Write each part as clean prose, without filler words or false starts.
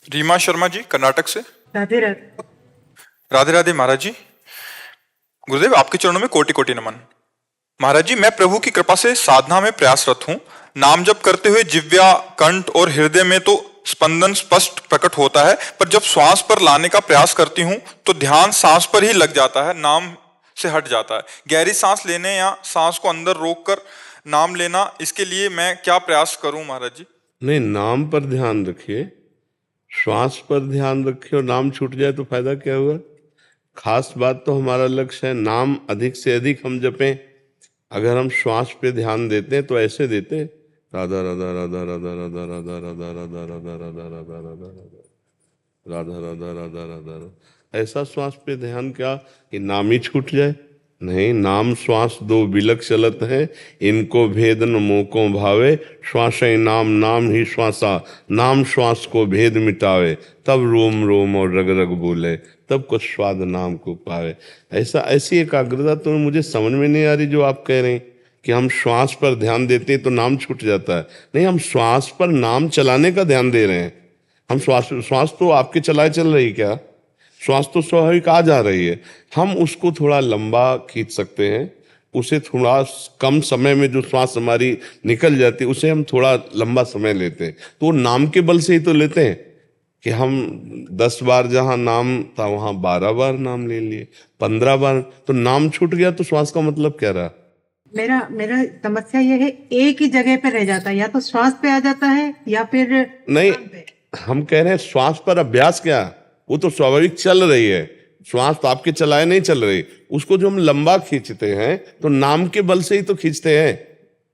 रीमा शर्मा जी, कर्नाटक से। राधे राधे। राधे राधे महाराज जी। गुरुदेव, आपके चरणों में कोटि कोटि नमन। महाराज जी, मैं प्रभु की कृपा से साधना में प्रयासरत हूँ। नाम जप करते हुए जिह्वा, कंठ और हृदय में तो स्पंदन स्पष्ट प्रकट होता है, पर जब श्वास पर लाने का प्रयास करती हूँ तो ध्यान सांस पर ही लग जाता है, नाम से हट जाता है। गहरी सांस लेने या सांस को अंदर रोककर नाम लेना, इसके लिए मैं क्या प्रयास करूं महाराज जी? नहीं, नाम पर ध्यान रखिए, श्वास पर ध्यान रखिए। और नाम छूट जाए तो फायदा क्या हुआ? खास बात तो हमारा लक्ष्य है नाम अधिक से अधिक हम जपें। अगर हम श्वास पे ध्यान देते हैं तो ऐसे देते हैं, राधा राधा राधा राधा राधा राधा राधा राधा राधा राधा राधा राधा राधा राधा राधा राधा राधा। ऐसा श्वास पे ध्यान क्या कि नाम ही छूट जाए? नहीं, नाम श्वास दो बिलक चलत है, इनको भेद न मोको भावे, श्वास नाम नाम ही श्वासा, नाम श्वास को भेद मिटावे, तब रोम रोम और रग रग बोले, तब कुछ स्वाद नाम को पावे। ऐसी एकाग्रता तो मुझे समझ में नहीं आ रही जो आप कह रहे हैं कि हम श्वास पर ध्यान देते हैं तो नाम छूट जाता है। नहीं, हम श्वास पर नाम चलाने का ध्यान दे रहे हैं। हम श्वास तो आपके चलाए चल रही क्या? श्वास तो स्वाभाविक आ जा रही है। हम उसको थोड़ा लंबा खींच सकते हैं, उसे थोड़ा कम समय में जो श्वास हमारी निकल जाती है उसे हम थोड़ा लंबा समय लेते हैं। तो नाम के बल से ही तो लेते हैं कि हम 10 बार जहाँ नाम था वहाँ 12 बार नाम ले लिए, 15 बार। तो नाम छूट गया तो श्वास का मतलब क्या रहा? मेरा समस्या ये है, एक ही जगह पे रह जाता है, या तो श्वास पे आ जाता है या फिर नहीं, नाम पे। हम कह रहे हैं श्वास पर अभ्यास क्या? वो तो स्वाभाविक चल रही है, श्वास तो आपके चलाए नहीं चल रही। उसको जो हम लंबा खींचते हैं तो नाम के बल से ही तो खींचते हैं।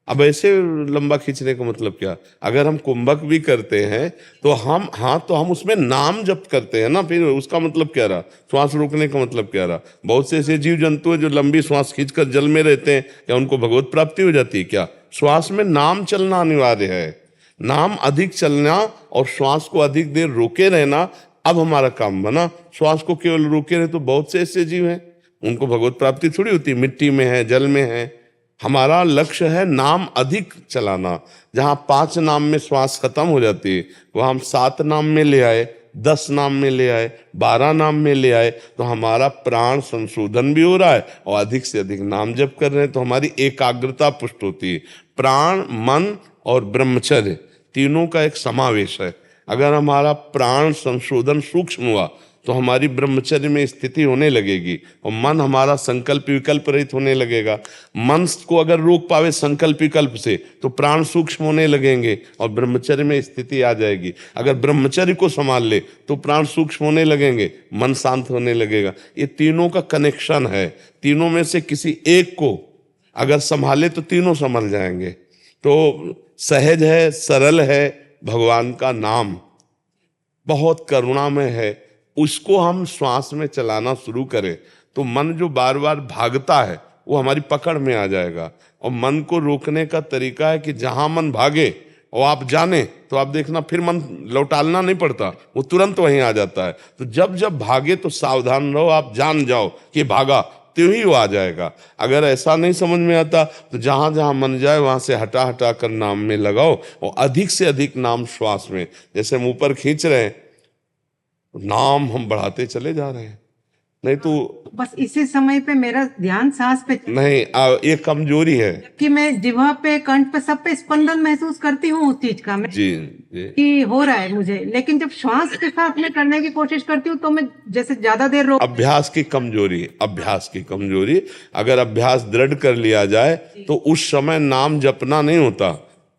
अब ऐसे लंबा खींचने का मतलब क्या? अगर हम कुंभक भी करते हैं तो हम उसमें नाम जप करते हैं ना, फिर उसका मतलब क्या रहा? श्वास रोकने का मतलब क्या रहा? बहुत से ऐसे जीव जंतु हैं जो लंबी श्वास खींचकर जल में रहते हैं, क्या उनको भगवत प्राप्ति हो जाती है क्या? श्वास में नाम चलना अनिवार्य है। नाम अधिक चलना और श्वास को अधिक देर रोके रहना अब हमारा काम बना। श्वास को केवल रोके रहे तो बहुत से ऐसे जीव हैं, उनको भगवत प्राप्ति थोड़ी होती। मिट्टी में है, जल में है। हमारा लक्ष्य है नाम अधिक चलाना। जहाँ 5 नाम में श्वास खत्म हो जाती है वह हम 7 नाम में ले आए, 10 नाम में ले आए, 12 नाम में ले आए, तो हमारा प्राण संशोधन भी हो रहा है और अधिक से अधिक नाम जप कर रहे हैं तो हमारी एकाग्रता पुष्ट होती है। प्राण, मन और ब्रह्मचर्य तीनों का एक समावेश है। अगर हमारा प्राण संशोधन सूक्ष्म हुआ तो हमारी ब्रह्मचर्य में स्थिति होने लगेगी और मन हमारा संकल्प विकल्प रहित होने लगेगा। मन को अगर रोक पावे संकल्प विकल्प से तो प्राण सूक्ष्म होने लगेंगे और ब्रह्मचर्य में स्थिति आ जाएगी। अगर ब्रह्मचर्य को संभाल ले तो प्राण सूक्ष्म होने लगेंगे, मन शांत होने लगेगा। ये तीनों का कनेक्शन है। तीनों में से किसी एक को अगर संभाले तो तीनों संभल जाएंगे। तो सहज है, सरल है, भगवान का नाम बहुत करुणामय है। उसको हम श्वास में चलाना शुरू करें तो मन जो बार बार भागता है वो हमारी पकड़ में आ जाएगा। और मन को रोकने का तरीका है कि जहां मन भागे और आप जाने तो आप देखना फिर मन लौटालना नहीं पड़ता, वो तुरंत वहीं आ जाता है। तो जब जब भागे तो सावधान रहो, आप जान जाओ कि भागा तो ही वो आ जाएगा। अगर ऐसा नहीं समझ में आता तो जहां जहां मन जाए वहां से हटा हटा कर नाम में लगाओ और अधिक से अधिक नाम श्वास में। जैसे हम ऊपर खींच रहे हैं, नाम हम बढ़ाते चले जा रहे हैं। नहीं तो बस इसी समय पे मेरा ध्यान सांस पे नहीं, ये कमजोरी है कि मैं जिह्वा पे, कंठ पे, सब पे स्पंदन महसूस करती हूँ उस चीज का, मैं जी जी। कि हो रहा है मुझे। लेकिन जब श्वास के साथ में करने की कोशिश करती हूँ तो मैं जैसे ज्यादा देर रोक। अभ्यास की कमजोरी, अभ्यास की कमजोरी। अगर अभ्यास दृढ़ कर लिया जाए तो उस समय नाम जपना नहीं होता,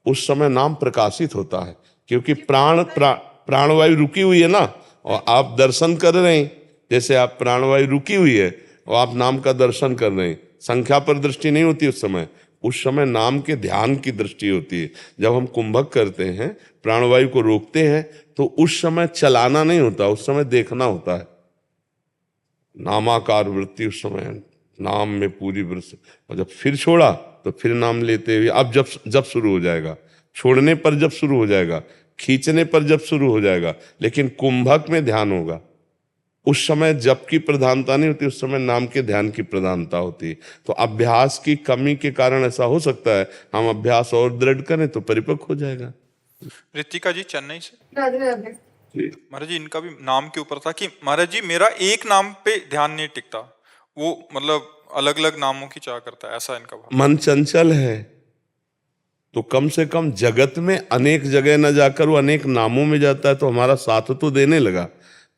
उस समय नाम प्रकाशित होता है। क्योंकि प्राणवायु रुकी हुई है ना, और आप दर्शन कर रहे हैं। जैसे आप प्राणवायु रुकी हुई है और आप नाम का दर्शन कर रहे हैं, संख्या पर दृष्टि नहीं होती उस समय नाम के ध्यान की दृष्टि होती है। जब हम कुंभक करते हैं, प्राणवायु को रोकते हैं, तो उस समय चलाना नहीं होता, उस समय देखना होता है। नामाकार वृत्ति उस समय नाम में पूरी वृत्ति। और जब फिर छोड़ा तो फिर नाम लेते हुए, अब जब शुरू हो जाएगा, छोड़ने पर जब शुरू हो जाएगा, खींचने पर जब शुरू हो जाएगा, लेकिन कुंभक में ध्यान होगा। उस समय जप की प्रधानता नहीं होती, उस समय नाम के ध्यान की प्रधानता होती है। तो अभ्यास की कमी के कारण ऐसा हो सकता है। हम अभ्यास और दृढ़ करें तो परिपक्व हो जाएगा। ऋतिका जी, चेन्नई से। राधे राधे। महाराज जी इनका भी नाम के ऊपर था कि महाराज जी मेरा एक नाम पे ध्यान नहीं टिकता, वो मतलब अलग अलग नामों की चाह करता है, ऐसा इनका भाव। मन चंचल है तो कम से कम जगत में अनेक जगह न जाकर वो अनेक नामों में जाता है, तो हमारा साथ तो देने लगा।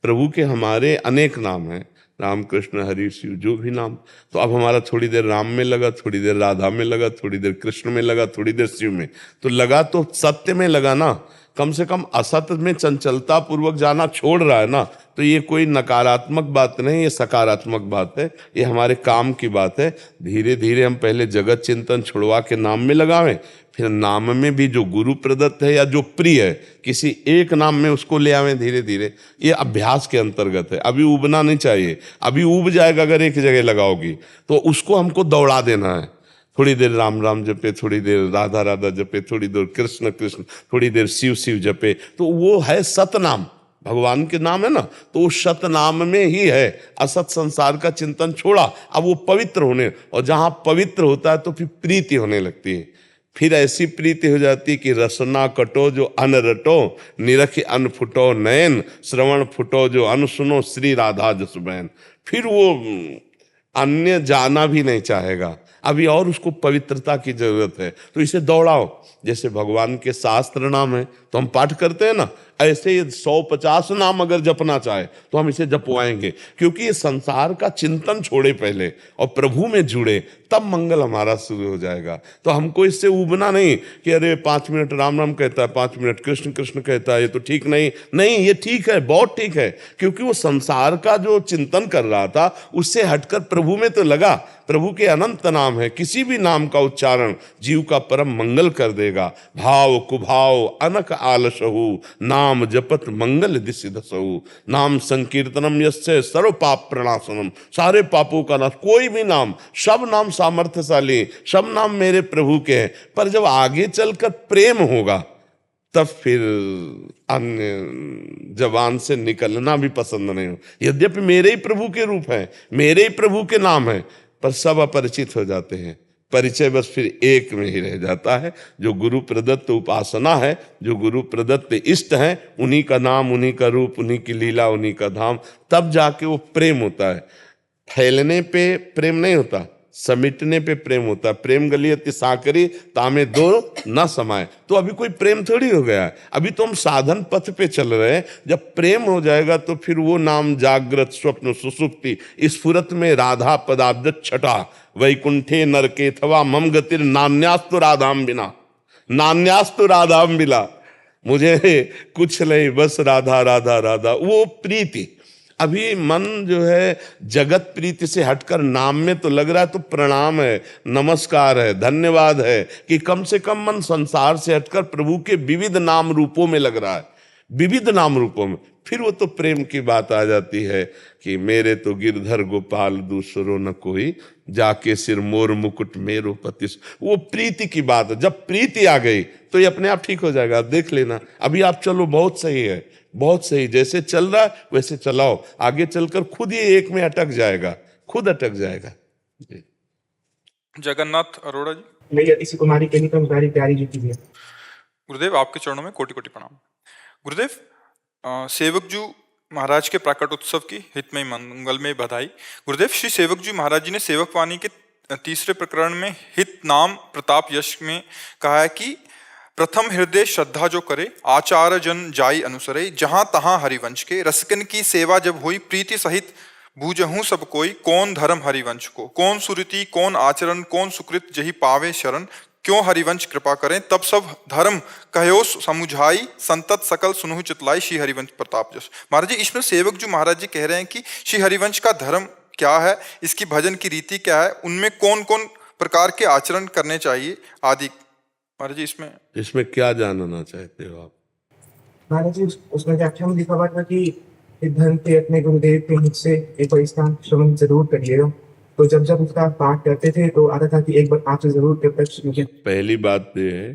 प्रभु के हमारे अनेक नाम हैं, राम कृष्ण हरि शिव जो भी नाम। तो अब हमारा थोड़ी देर राम में लगा, थोड़ी देर राधा में लगा, थोड़ी देर कृष्ण में लगा, थोड़ी देर शिव में, तो लगा तो सत्य में लगा ना। कम से कम असत्य में चंचलता पूर्वक जाना छोड़ रहा है ना, तो ये कोई नकारात्मक बात नहीं, ये सकारात्मक बात है, ये हमारे काम की बात है। धीरे धीरे हम पहले जगत चिंतन छुड़वा के नाम में लगावें, फिर नाम में भी जो गुरु प्रदत्त है या जो प्रिय है किसी एक नाम में उसको ले आवें धीरे धीरे। ये अभ्यास के अंतर्गत है, अभी उबना नहीं चाहिए। अभी उब जाएगा अगर एक जगह लगाओगी तो उसको हमको दौड़ा देना है। थोड़ी देर राम राम जपे, थोड़ी देर राधा राधा जपे, थोड़ी देर कृष्ण कृष्ण, थोड़ी देर शिव शिव जपे, तो वो है सतनाम, भगवान के नाम है ना, तो वो सतनाम में ही है। असत संसार का चिंतन छोड़ा, अब वो पवित्र होने, और जहां पवित्र होता है तो फिर प्रीति होने लगती है। फिर ऐसी प्रीति हो जाती कि रसना कटो जो अन रटो, निरख अन फुटो नयन, श्रवण फुटो जो अन सुनो, श्री राधा जसुबैन। फिर वो अन्य जाना भी नहीं चाहेगा, अभी और उसको पवित्रता की जरूरत है, तो इसे दौड़ाओ। जैसे भगवान के शास्त्र नाम है तो हम पाठ करते हैं ना, ऐसे ये 150 नाम अगर जपना चाहे तो हम इसे जपवाएंगे, क्योंकि ये संसार का चिंतन छोड़े पहले और प्रभु में जुड़े, तब मंगल हमारा शुरू हो जाएगा। तो हमको इससे उबना नहीं कि अरे 5 मिनट राम राम कहता है, 5 मिनट कृष्ण कृष्ण कहता है, ये तो ठीक नहीं। नहीं, ये ठीक है, बहुत ठीक है, क्योंकि वो संसार का जो चिंतन कर रहा था उससे हटकर प्रभु में तो लगा। प्रभु के अनंत नाम है, किसी भी नाम का उच्चारण जीव का परम मंगल कर देगा। भाव कुभाव अनक आलसहु, नाम जपत मंगल दिशि दसहु, नाम संकीर्तनम यस्य सर्व पाप प्रणाशनम, सारे पापों का नाश। कोई भी नाम, सब नाम सामर्थ्यशाली, सब नाम मेरे प्रभु के हैं, पर जब आगे चलकर प्रेम होगा तब फिर अन्य जबान से निकलना भी पसंद नहीं हो। यद्यपि मेरे ही प्रभु के रूप हैं, मेरे ही प्रभु के नाम हैं, पर सब अपरिचित हो जाते हैं। परिचय बस फिर एक में ही रह जाता है, जो गुरु प्रदत्त उपासना है, जो गुरु प्रदत्त इष्ट है, उन्हीं का नाम, उन्हीं का रूप, उन्हीं की लीला, उन्हीं का धाम, तब जाके वो प्रेम होता है। फैलने पे प्रेम नहीं होता, समिटने पे प्रेम होता है। प्रेम गलियति साकरी तामे दो न समाये, तो अभी कोई प्रेम थोड़ी हो गया है, अभी तो हम साधन पथ पे चल रहे हैं। जब प्रेम हो जाएगा तो फिर वो नाम जागृत स्वप्न सुसुप्ति स्फुरत में राधा पदाब्ज छटा, वैकुंठे नरके थवा मम गतिर नान्यास्तु राधाम बिना, नान्यास्तु राधाम बिला, मुझे कुछ नहीं बस राधा राधा राधा। वो प्रीति, अभी मन जो है जगत प्रीति से हटकर नाम में तो लग रहा है, तो प्रणाम है, नमस्कार है, धन्यवाद है कि कम से कम मन संसार से हटकर प्रभु के विविध नाम रूपों में लग रहा है, विविध नाम रूपों में। फिर वो तो प्रेम की बात आ जाती है कि मेरे तो गिरधर गोपाल दूसरो न कोई, जाके सिर मोर मुकुट मेरो पति। वो प्रीति की बात है, जब प्रीति आ गई तो ये अपने आप ठीक हो जाएगा। आप देख लेना, अभी आप चलो, बहुत सही है, बहुत सही, जैसे चल रहा है वैसे चलाओ, आगे चलकर खुद ये एक में अटक जाएगा, खुद अटक जाएगा। जगन्नाथ अरोड़ा जी। मैं यदि से कुमारी कहीं तो हमारी प्यारी जी की है। गुरुदेव आपके चरणों में कोटि कोटि प्रणाम। गुरुदेव सेवक जी महाराज के प्राकट उत्सव की हितमय मंगल में बधाई। गुरुदेव श्री सेवक जी महाराज जी ने सेवक वाणी के 3 प्रकरण में हित नाम प्रताप यश में कहा है कि प्रथम हृदय श्रद्धा जो करे, आचार जन जाई अनुसरे, जहां तहां हरिवंश के, रसकन की सेवा जब हुई प्रीति सहित बूझहूं सब कोई, कौन धर्म हरिवंश को, कौन सुरीति कौन आचरण, कौन सुकृत जही पावे शरण, क्यों हरिवंश कृपा करें, तब सब धर्म कहो समुझाई, संतत सकल सुनहु चितलाई, श्री हरिवंश प्रताप जस। महाराज जी इसमें सेवक जी महाराज जी कह रहे हैं कि श्री हरिवंश का धर्म क्या है, इसकी भजन की रीति क्या है, उनमें कौन कौन प्रकार के आचरण करने चाहिए आदि। महाराज जी इसमें क्या जानना चाहते हो आप? महाराज जी उसमें व्याख्या में लिखा हुआ था कि धर्म पे अपने गुरुदेव के मुख से एक बार इसका श्रवण जरूर करिएगा। तो जब जब उसका पाठ करते थे तो आता था कि एक बार आपसे जरूर प्रत्यक्ष। पहली बात तो है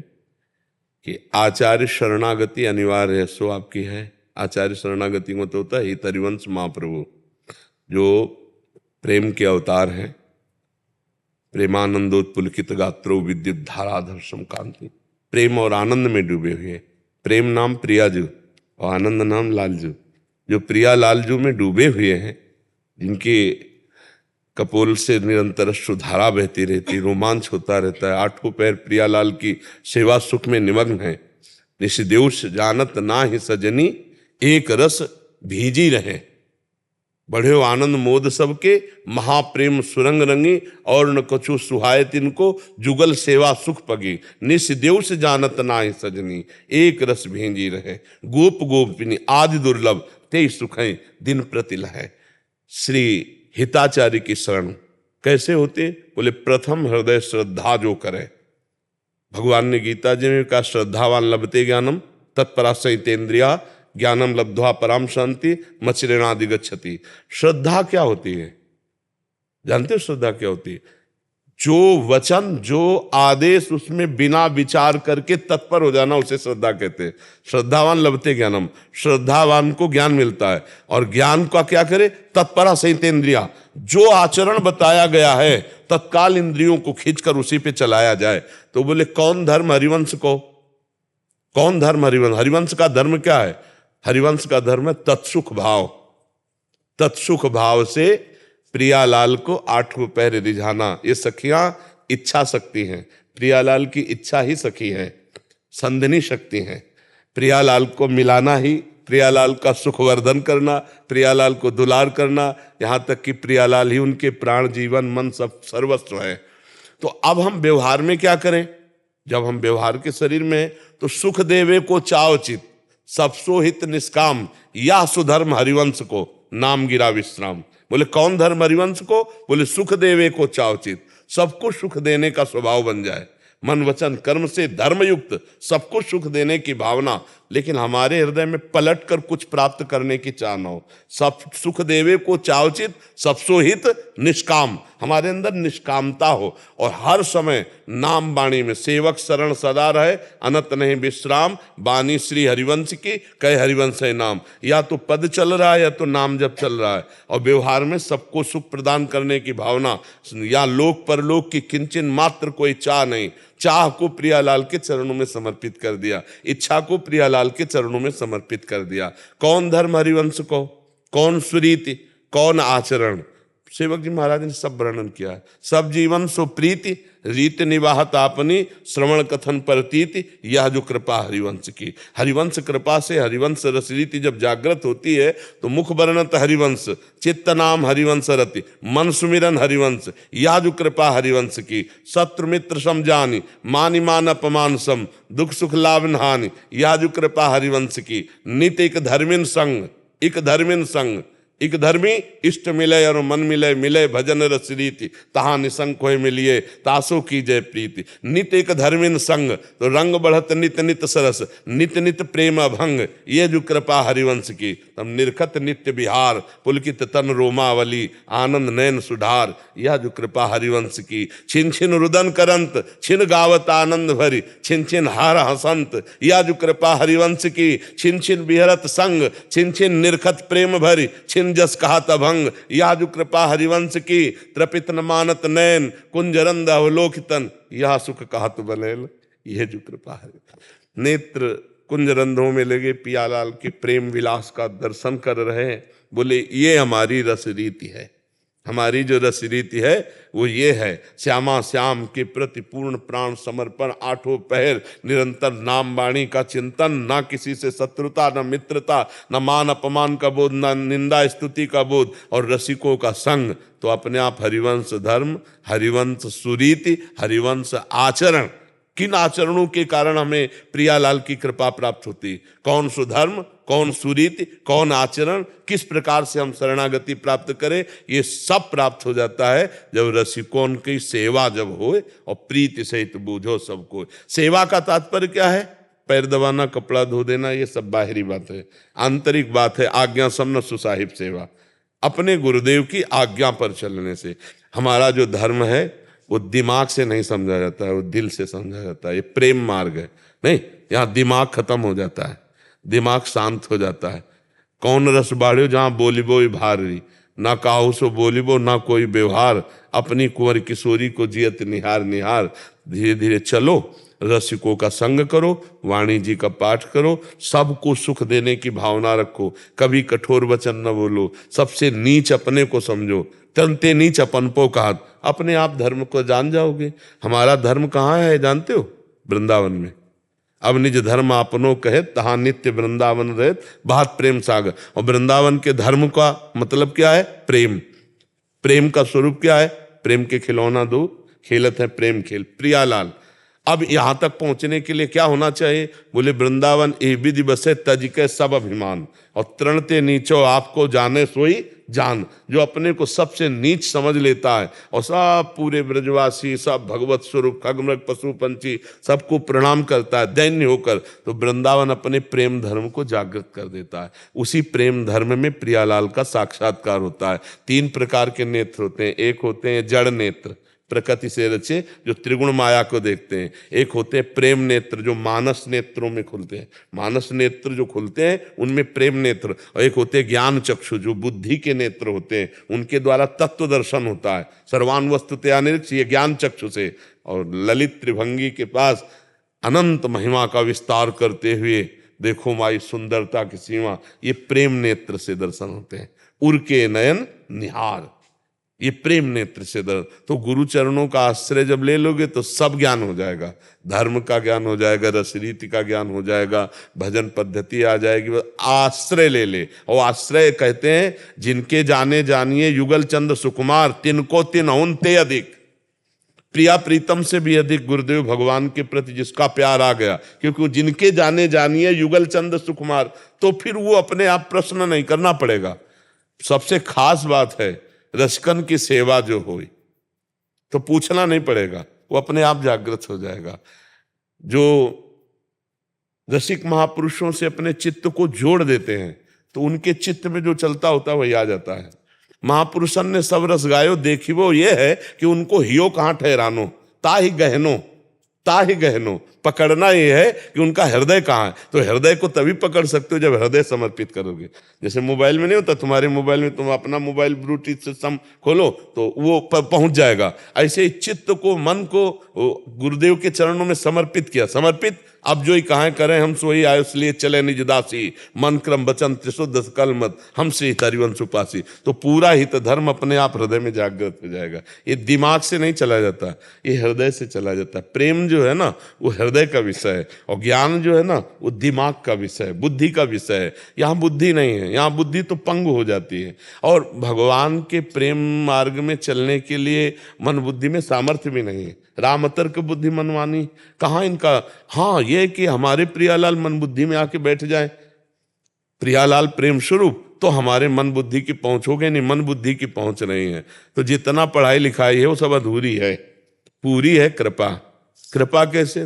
कि आचार्य शरणागति अनिवार्य है, सो आपकी है। आचार्य शरणागति में तो होता है हित हरिवंश महाप्रभु, जो प्रेम के अवतार हैं, प्रेमानंदोत्पुलकित गात्रो विद्युत धाराधर कांति, प्रेम और आनंद में डूबे हुए। प्रेम नाम प्रियाजू, और आनंद नाम लालजू, जो प्रिया लालजू में डूबे हुए हैं, जिनकी कपोल से निरंतर अश्रुधारा बहती रहती, रोमांच होता रहता है, आठों पैर प्रियालाल की सेवा सुख में निमग्न है। निशिदेउष जानत ना ही सजनी, एक रस भीजी रहे, बढ़े आनंद मोद सबके, महाप्रेम सुरंग रंगी, और न कछु सुहाय तिनको, जुगल सेवा सुख पगी। निशिदेउष जानत ना ही सजनी, एक रस भींजी रहे, गोप गोपिनी आदि दुर्लभ, ते सुख दिन प्रति लहे। श्री हिताचार्य की शरण कैसे होते? बोले प्रथम हृदय श्रद्धा जो करे। भगवान ने गीता जी में कहा श्रद्धावान लभते ज्ञानम तत्परासहितेन्द्रिया ज्ञानम लब्ध्वा पराम शांति मचिरेणादि गच्छति। श्रद्धा क्या होती है? जानते हो श्रद्धा क्या होती है? जो वचन, जो आदेश, उसमें बिना विचार करके तत्पर हो जाना, उसे श्रद्धा कहते हैं। श्रद्धावान लभते ज्ञानम, श्रद्धावान को ज्ञान मिलता है। और ज्ञान का क्या करे? तत्परा सहितेन्द्रिया, जो आचरण बताया गया है तत्काल इंद्रियों को खींचकर उसी पे चलाया जाए। तो बोले कौन धर्म? हरिवंश को। कौन धर्म? हरिवंश। हरिवंश का धर्म क्या है? हरिवंश का धर्म है तत्सुख भाव। तत्सुख भाव से प्रियालाल को आठों पैर रिझाना। ये सखियां इच्छा शक्ति हैं, प्रियालाल की इच्छा ही सखी है, संधिनी शक्ति है। प्रियालाल को मिलाना ही, प्रियालाल का सुखवर्धन करना, प्रियालाल को दुलार करना, यहाँ तक कि प्रियालाल ही उनके प्राण, जीवन, मन सब सर्वस्व है। तो अब हम व्यवहार में क्या करें? जब हम व्यवहार के शरीर में हैं, तो सुख देवे को चावचित, सबसो हित निष्काम, या सुधर्म हरिवंश को नाम गिरा विश्राम। बोले कौन धर्म? हरिवंश को। बोले सुख देवे को चावचित, सबको सुख देने का स्वभाव बन जाए, मन वचन कर्म से धर्मयुक्त, सबको सुख देने की भावना। लेकिन हमारे हृदय में पलट कर कुछ प्राप्त करने की चाह न हो। सब सुख देवे को चावचित, सबसो हित निष्काम, हमारे अंदर निष्कामता हो। और हर समय नाम वाणी में सेवक शरण सदा रहे, अनत नहीं विश्राम, वाणी श्री हरिवंश की, कहे हरिवंश है नाम। या तो पद चल रहा है या तो नाम जब चल रहा है। और व्यवहार में सबको सुख प्रदान करने की भावना, या लोक परलोक की किंचन मात्र कोई चाह नहीं। चाह को प्रियालाल के चरणों में समर्पित कर दिया, इच्छा को प्रियालाल के चरणों में समर्पित कर दिया। कौन धर्म? हरिवंश को। कौन सुरीति? कौन आचरण? सेवक जी महाराज ने सब वर्णन किया है। सब जीवन सो प्रीति, रीत निवाहत आपनी, श्रवण कथन परतीति, यह जो कृपा हरिवंश की। हरिवंश कृपा से हरिवंश रस रीति जब जागृत होती है तो मुख वर्णत हरिवंश, चित्त नाम हरिवंश रति, मन सुमिरन हरिवंश, यह जो कृपा हरिवंश की। शत्रु मित्र समझानी, मानि मान अपमान सम, दुख सुख लाभ हानि, यह जो कृपा हरिवंश की। नित एक धर्मिन संग, एक धर्मिन संग, एक धर्मी इष्ट मिले और मन मिले, मिले भजन रस रीति, तहाँ निसंग होय मिलिए, तासो की जय प्रीति। नित एक धर्मिन संग, तो रंग बढ़त नित नित सरस, नित नित प्रेम अभंग, ये जो कृपा हरिवंश की। तब निर्खत नित्य विहार, पुलकित तन रोमावली, आनंद नयन सुधार, यह जो कृपा हरिवंश की। छिन छिन रुदन करंत, छिन गावत आनंद भरी, छिन छिन हार हसंत, यह जो कृपा हरिवंश की। छिन छिन विहरत संग, छिन छिन निर्खत प्रेम भरी, छिन जस कहा तभंग, यह जो कृपा हरिवंश की। त्रपित न मानत नयन, कुंजरंद अवलोकितन, यह सुख कहत बलेल, यह जो कृपा है। नेत्र कुंजरंधों में लगे पियालाल के प्रेम विलास का दर्शन कर रहे हैं। बोले ये हमारी रस रीति है। हमारी जो रस रीति है वो ये है, श्यामा श्याम के प्रति पूर्ण प्राण समर्पण, आठों पहर निरंतर नाम वाणी का चिंतन, ना किसी से शत्रुता, न मित्रता, न मान अपमान का बोध, न निंदा स्तुति का बोध, और रसिकों का संग। तो अपने आप हरिवंश धर्म, हरिवंश सुरीति, हरिवंश आचरण। किन आचरणों के कारण हमें प्रियालाल की कृपा प्राप्त होती? कौन सुधर्म, कौन सुरीति, कौन आचरण, किस प्रकार से हम शरणागति प्राप्त करें, ये सब प्राप्त हो जाता है जब रसिकों की सेवा जब होए और प्रीति सहित बूझो सबको। सेवा का तात्पर्य क्या है? पैर दबाना, कपड़ा धो देना, ये सब बाहरी बात है। आंतरिक बात है आज्ञा सम्न सुसाहिब सेवा, अपने गुरुदेव की आज्ञा पर चलने से। हमारा जो धर्म है वो दिमाग से नहीं समझा जाता है, वो दिल से समझा जाता है। ये प्रेम मार्ग है। नहीं, यहाँ दिमाग खत्म हो जाता है, दिमाग शांत हो जाता है। कौन रस बाढ़ो जहाँ बोलिबो भारी, ना काहू सो बोलिबो ना कोई व्यवहार, अपनी कुंवर किशोरी को जियत निहार निहार। धीरे धीरे चलो, रसिकों का संग करो, वाणी जी का पाठ करो, सबको सुख देने की भावना रखो, कभी कठोर वचन न बोलो, सबसे नीच अपने को समझो, तनते नीच अपनपो कहात, अपने आप धर्म को जान जाओगे। हमारा धर्म कहाँ है जानते हो? वृंदावन में। अब निज धर्म आपनो कहे, तहाँ नित्य वृंदावन रहे, बहुत प्रेम सागर। और वृंदावन के धर्म का मतलब क्या है? प्रेम। प्रेम का स्वरूप क्या है? प्रेम के खिलौना दो, खेलत है प्रेम खेल। प्रियालाल, अब यहां तक पहुंचने के लिए क्या होना चाहिए? बोले वृंदावन ए विधि बसे तज के सब अभिमान, और तृणते नीचो आपको जाने सोई जान। जो अपने को सबसे नीच समझ लेता है और सब पूरे ब्रजवासी, सब भगवत स्वरूप खगमृग पशु पंछी सबको प्रणाम करता है दैन्य होकर, तो वृंदावन अपने प्रेम धर्म को जागृत कर देता है। उसी प्रेम धर्म में प्रियालाल का साक्षात्कार होता है। 3 प्रकार के नेत्र होते हैं। एक होते हैं जड़ नेत्र, प्रकृति से रचे, जो त्रिगुण माया को देखते हैं। एक होते हैं प्रेम नेत्र, जो मानस नेत्रों में खुलते हैं। मानस नेत्र जो खुलते हैं उनमें प्रेम नेत्र। और एक होते हैं ज्ञान चक्षु, जो बुद्धि के नेत्र होते हैं, उनके द्वारा तत्व दर्शन होता है। सर्वान वस्तुतया निरीक्ष, ये ज्ञान चक्षु से। और ललित त्रिभंगी के पास अनंत महिमा का विस्तार करते हुए देखो माई सुंदरता की सीमा, ये प्रेम नेत्र से दर्शन होते हैं। उर के नयन निहार, ये प्रेम नेत्र से दर्शन। तो गुरु चरणों का आश्रय जब ले लोगे तो सब ज्ञान हो जाएगा। धर्म का ज्ञान हो जाएगा, रसरीति का ज्ञान हो जाएगा, भजन पद्धति आ जाएगी। बस आश्रय ले ले। और आश्रय कहते हैं जिनके जाने जानिए युगल चंद सुकुमार, तिनको तिन औन ते अधिक। प्रिया प्रीतम से भी अधिक गुरुदेव भगवान के प्रति जिसका प्यार आ गया, क्योंकि जिनके जाने जानिए युगल चंद सुकुमार, तो फिर वो अपने आप प्रश्न नहीं करना पड़ेगा। सबसे खास बात है रसिकन की सेवा जो हुई तो पूछना नहीं पड़ेगा, वो अपने आप जागृत हो जाएगा। जो रसिक महापुरुषों से अपने चित्त को जोड़ देते हैं तो उनके चित्त में जो चलता होता है वही आ जाता है। महापुरुषन ने सब रस गायो देखिवो, ये है कि उनको हियो कहाँ ठहरानो, ता ही गहनो। पकड़ना ये है कि उनका हृदय कहाँ है। तो हृदय को तभी पकड़ सकते हो जब हृदय समर्पित करोगे। जैसे मोबाइल में नहीं होता, तुम्हारे मोबाइल में तुम अपना मोबाइल ब्लूटूथ सिस्टम खोलो तो वो पहुंच जाएगा। ऐसे ही चित्त को, मन को गुरुदेव के चरणों में समर्पित किया। समर्पित, अब जो ही कहाँ करें हम सोई आयो, इसलिए चले निज दासी, मन क्रम वचन त्रिशुद्ध सकल मत, हमसे हित हरिवंश उपासी। तो पूरा हित धर्म अपने आप हृदय में जागृत हो जाएगा। ये दिमाग से नहीं चला जाता, ये हृदय से चला जाता है। प्रेम जो है ना वो हृदय का विषय है, और ज्ञान जो है ना वो दिमाग का विषय है, बुद्धि का विषय है। यहाँ बुद्धि नहीं है, यहाँ बुद्धि तो पंगु हो जाती है। और भगवान के प्रेम मार्ग में चलने के लिए मन बुद्धि में सामर्थ्य भी नहीं है। राम तर्क बुद्धि मनवानी, कहाँ इनका। हाँ, ये कि हमारे प्रियालाल मन बुद्धि में आके बैठ जाए, प्रियालाल प्रेम स्वरूप, तो हमारे मन बुद्धि की पहुंच हो गई। नहीं, मन बुद्धि की पहुंच नहीं है तो जितना पढ़ाई लिखाई है वो सब अधूरी है। पूरी है कृपा। कृपा कैसे?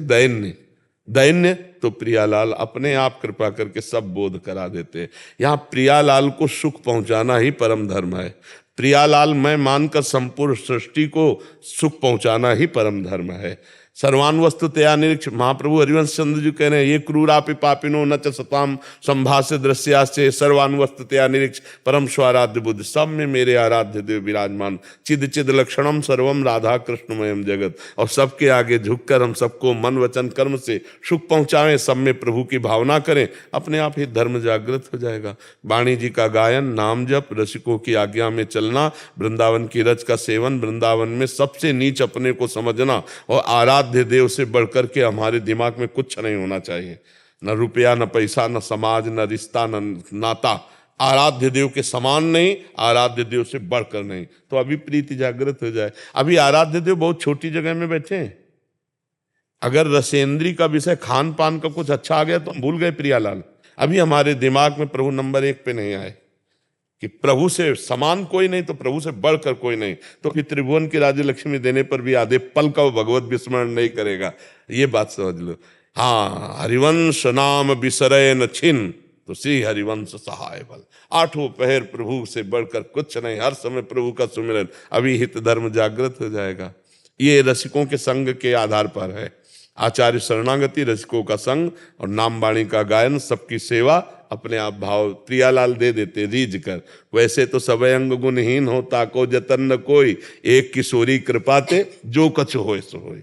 दैन्य तो प्रियालाल अपने आप कृपा करके सब बोध करा देते हैं। यहाँ प्रियालाल को सुख पहुंचाना ही परम धर्म है। प्रियालाल मैं मानकर संपूर्ण सृष्टि को सुख पहुंचाना ही परम धर्म है। सर्वान वस्तु तया निरीक्ष, महाप्रभु हरिवंश चंद्र जी कह रहे हैं, ये क्रूरापि पापिनो न च सताम संभाष्य दृश्यास्य सर्वान वस्तु तया निरीक्ष परम स्वाराध्य बुद्ध। सब में मेरे आराध्य देव विराजमान, चिद चिद लक्षणम सर्वम राधा कृष्णमयम जगत। और सबके आगे झुककर हम सबको मन वचन कर्म से सुख पहुंचाएं, सब में प्रभु की भावना करें, अपने आप ही धर्म जागृत हो जाएगा। वाणी जी का गायन, नाम जप, रसिकों की आज्ञा में चलना, वृंदावन की रज का सेवन, वृंदावन में सबसे नीच अपने को समझना, और आराध्य देव से बढ़कर के हमारे दिमाग में कुछ नहीं होना चाहिए। न रुपया, न पैसा, न समाज, न रिश्ता, न नाता। आराध्य देव के समान नहीं, आराध्य देव से बढ़कर नहीं, तो अभी प्रीति जागृत हो जाए। अभी आराध्य देव बहुत छोटी जगह में बैठे हैं। अगर रसेंद्री का विषय खान पान का कुछ अच्छा आ गया तो हम भूल गए प्रियालाल। अभी हमारे दिमाग में प्रभु नंबर 1 पे नहीं आए कि प्रभु से समान कोई नहीं तो प्रभु से बढ़कर कोई नहीं। तो फिर त्रिभुवन की राज्य लक्ष्मी देने पर भी आधे पल का वो भगवत विस्मरण नहीं करेगा। ये बात समझ लो। हाँ, हरिवंश नाम बिसरे न छिन, तो श्री हरिवंश सहाय बल। 8 पहर प्रभु से बढ़कर कुछ नहीं, हर समय प्रभु का सुमिरन, अभी हित धर्म जागृत हो जाएगा। ये रसिकों के संग के आधार पर है। आचार्य शरणागति, रसिकों का संग और नाम वाणी का गायन, सबकी सेवा, अपने आप भाव प्रियालाल दे देते रीझ कर। वैसे तो सब अंग गुणहीन होता को जतन न कोई, एक किशोरी कृपाते जो कछु होए सो होए।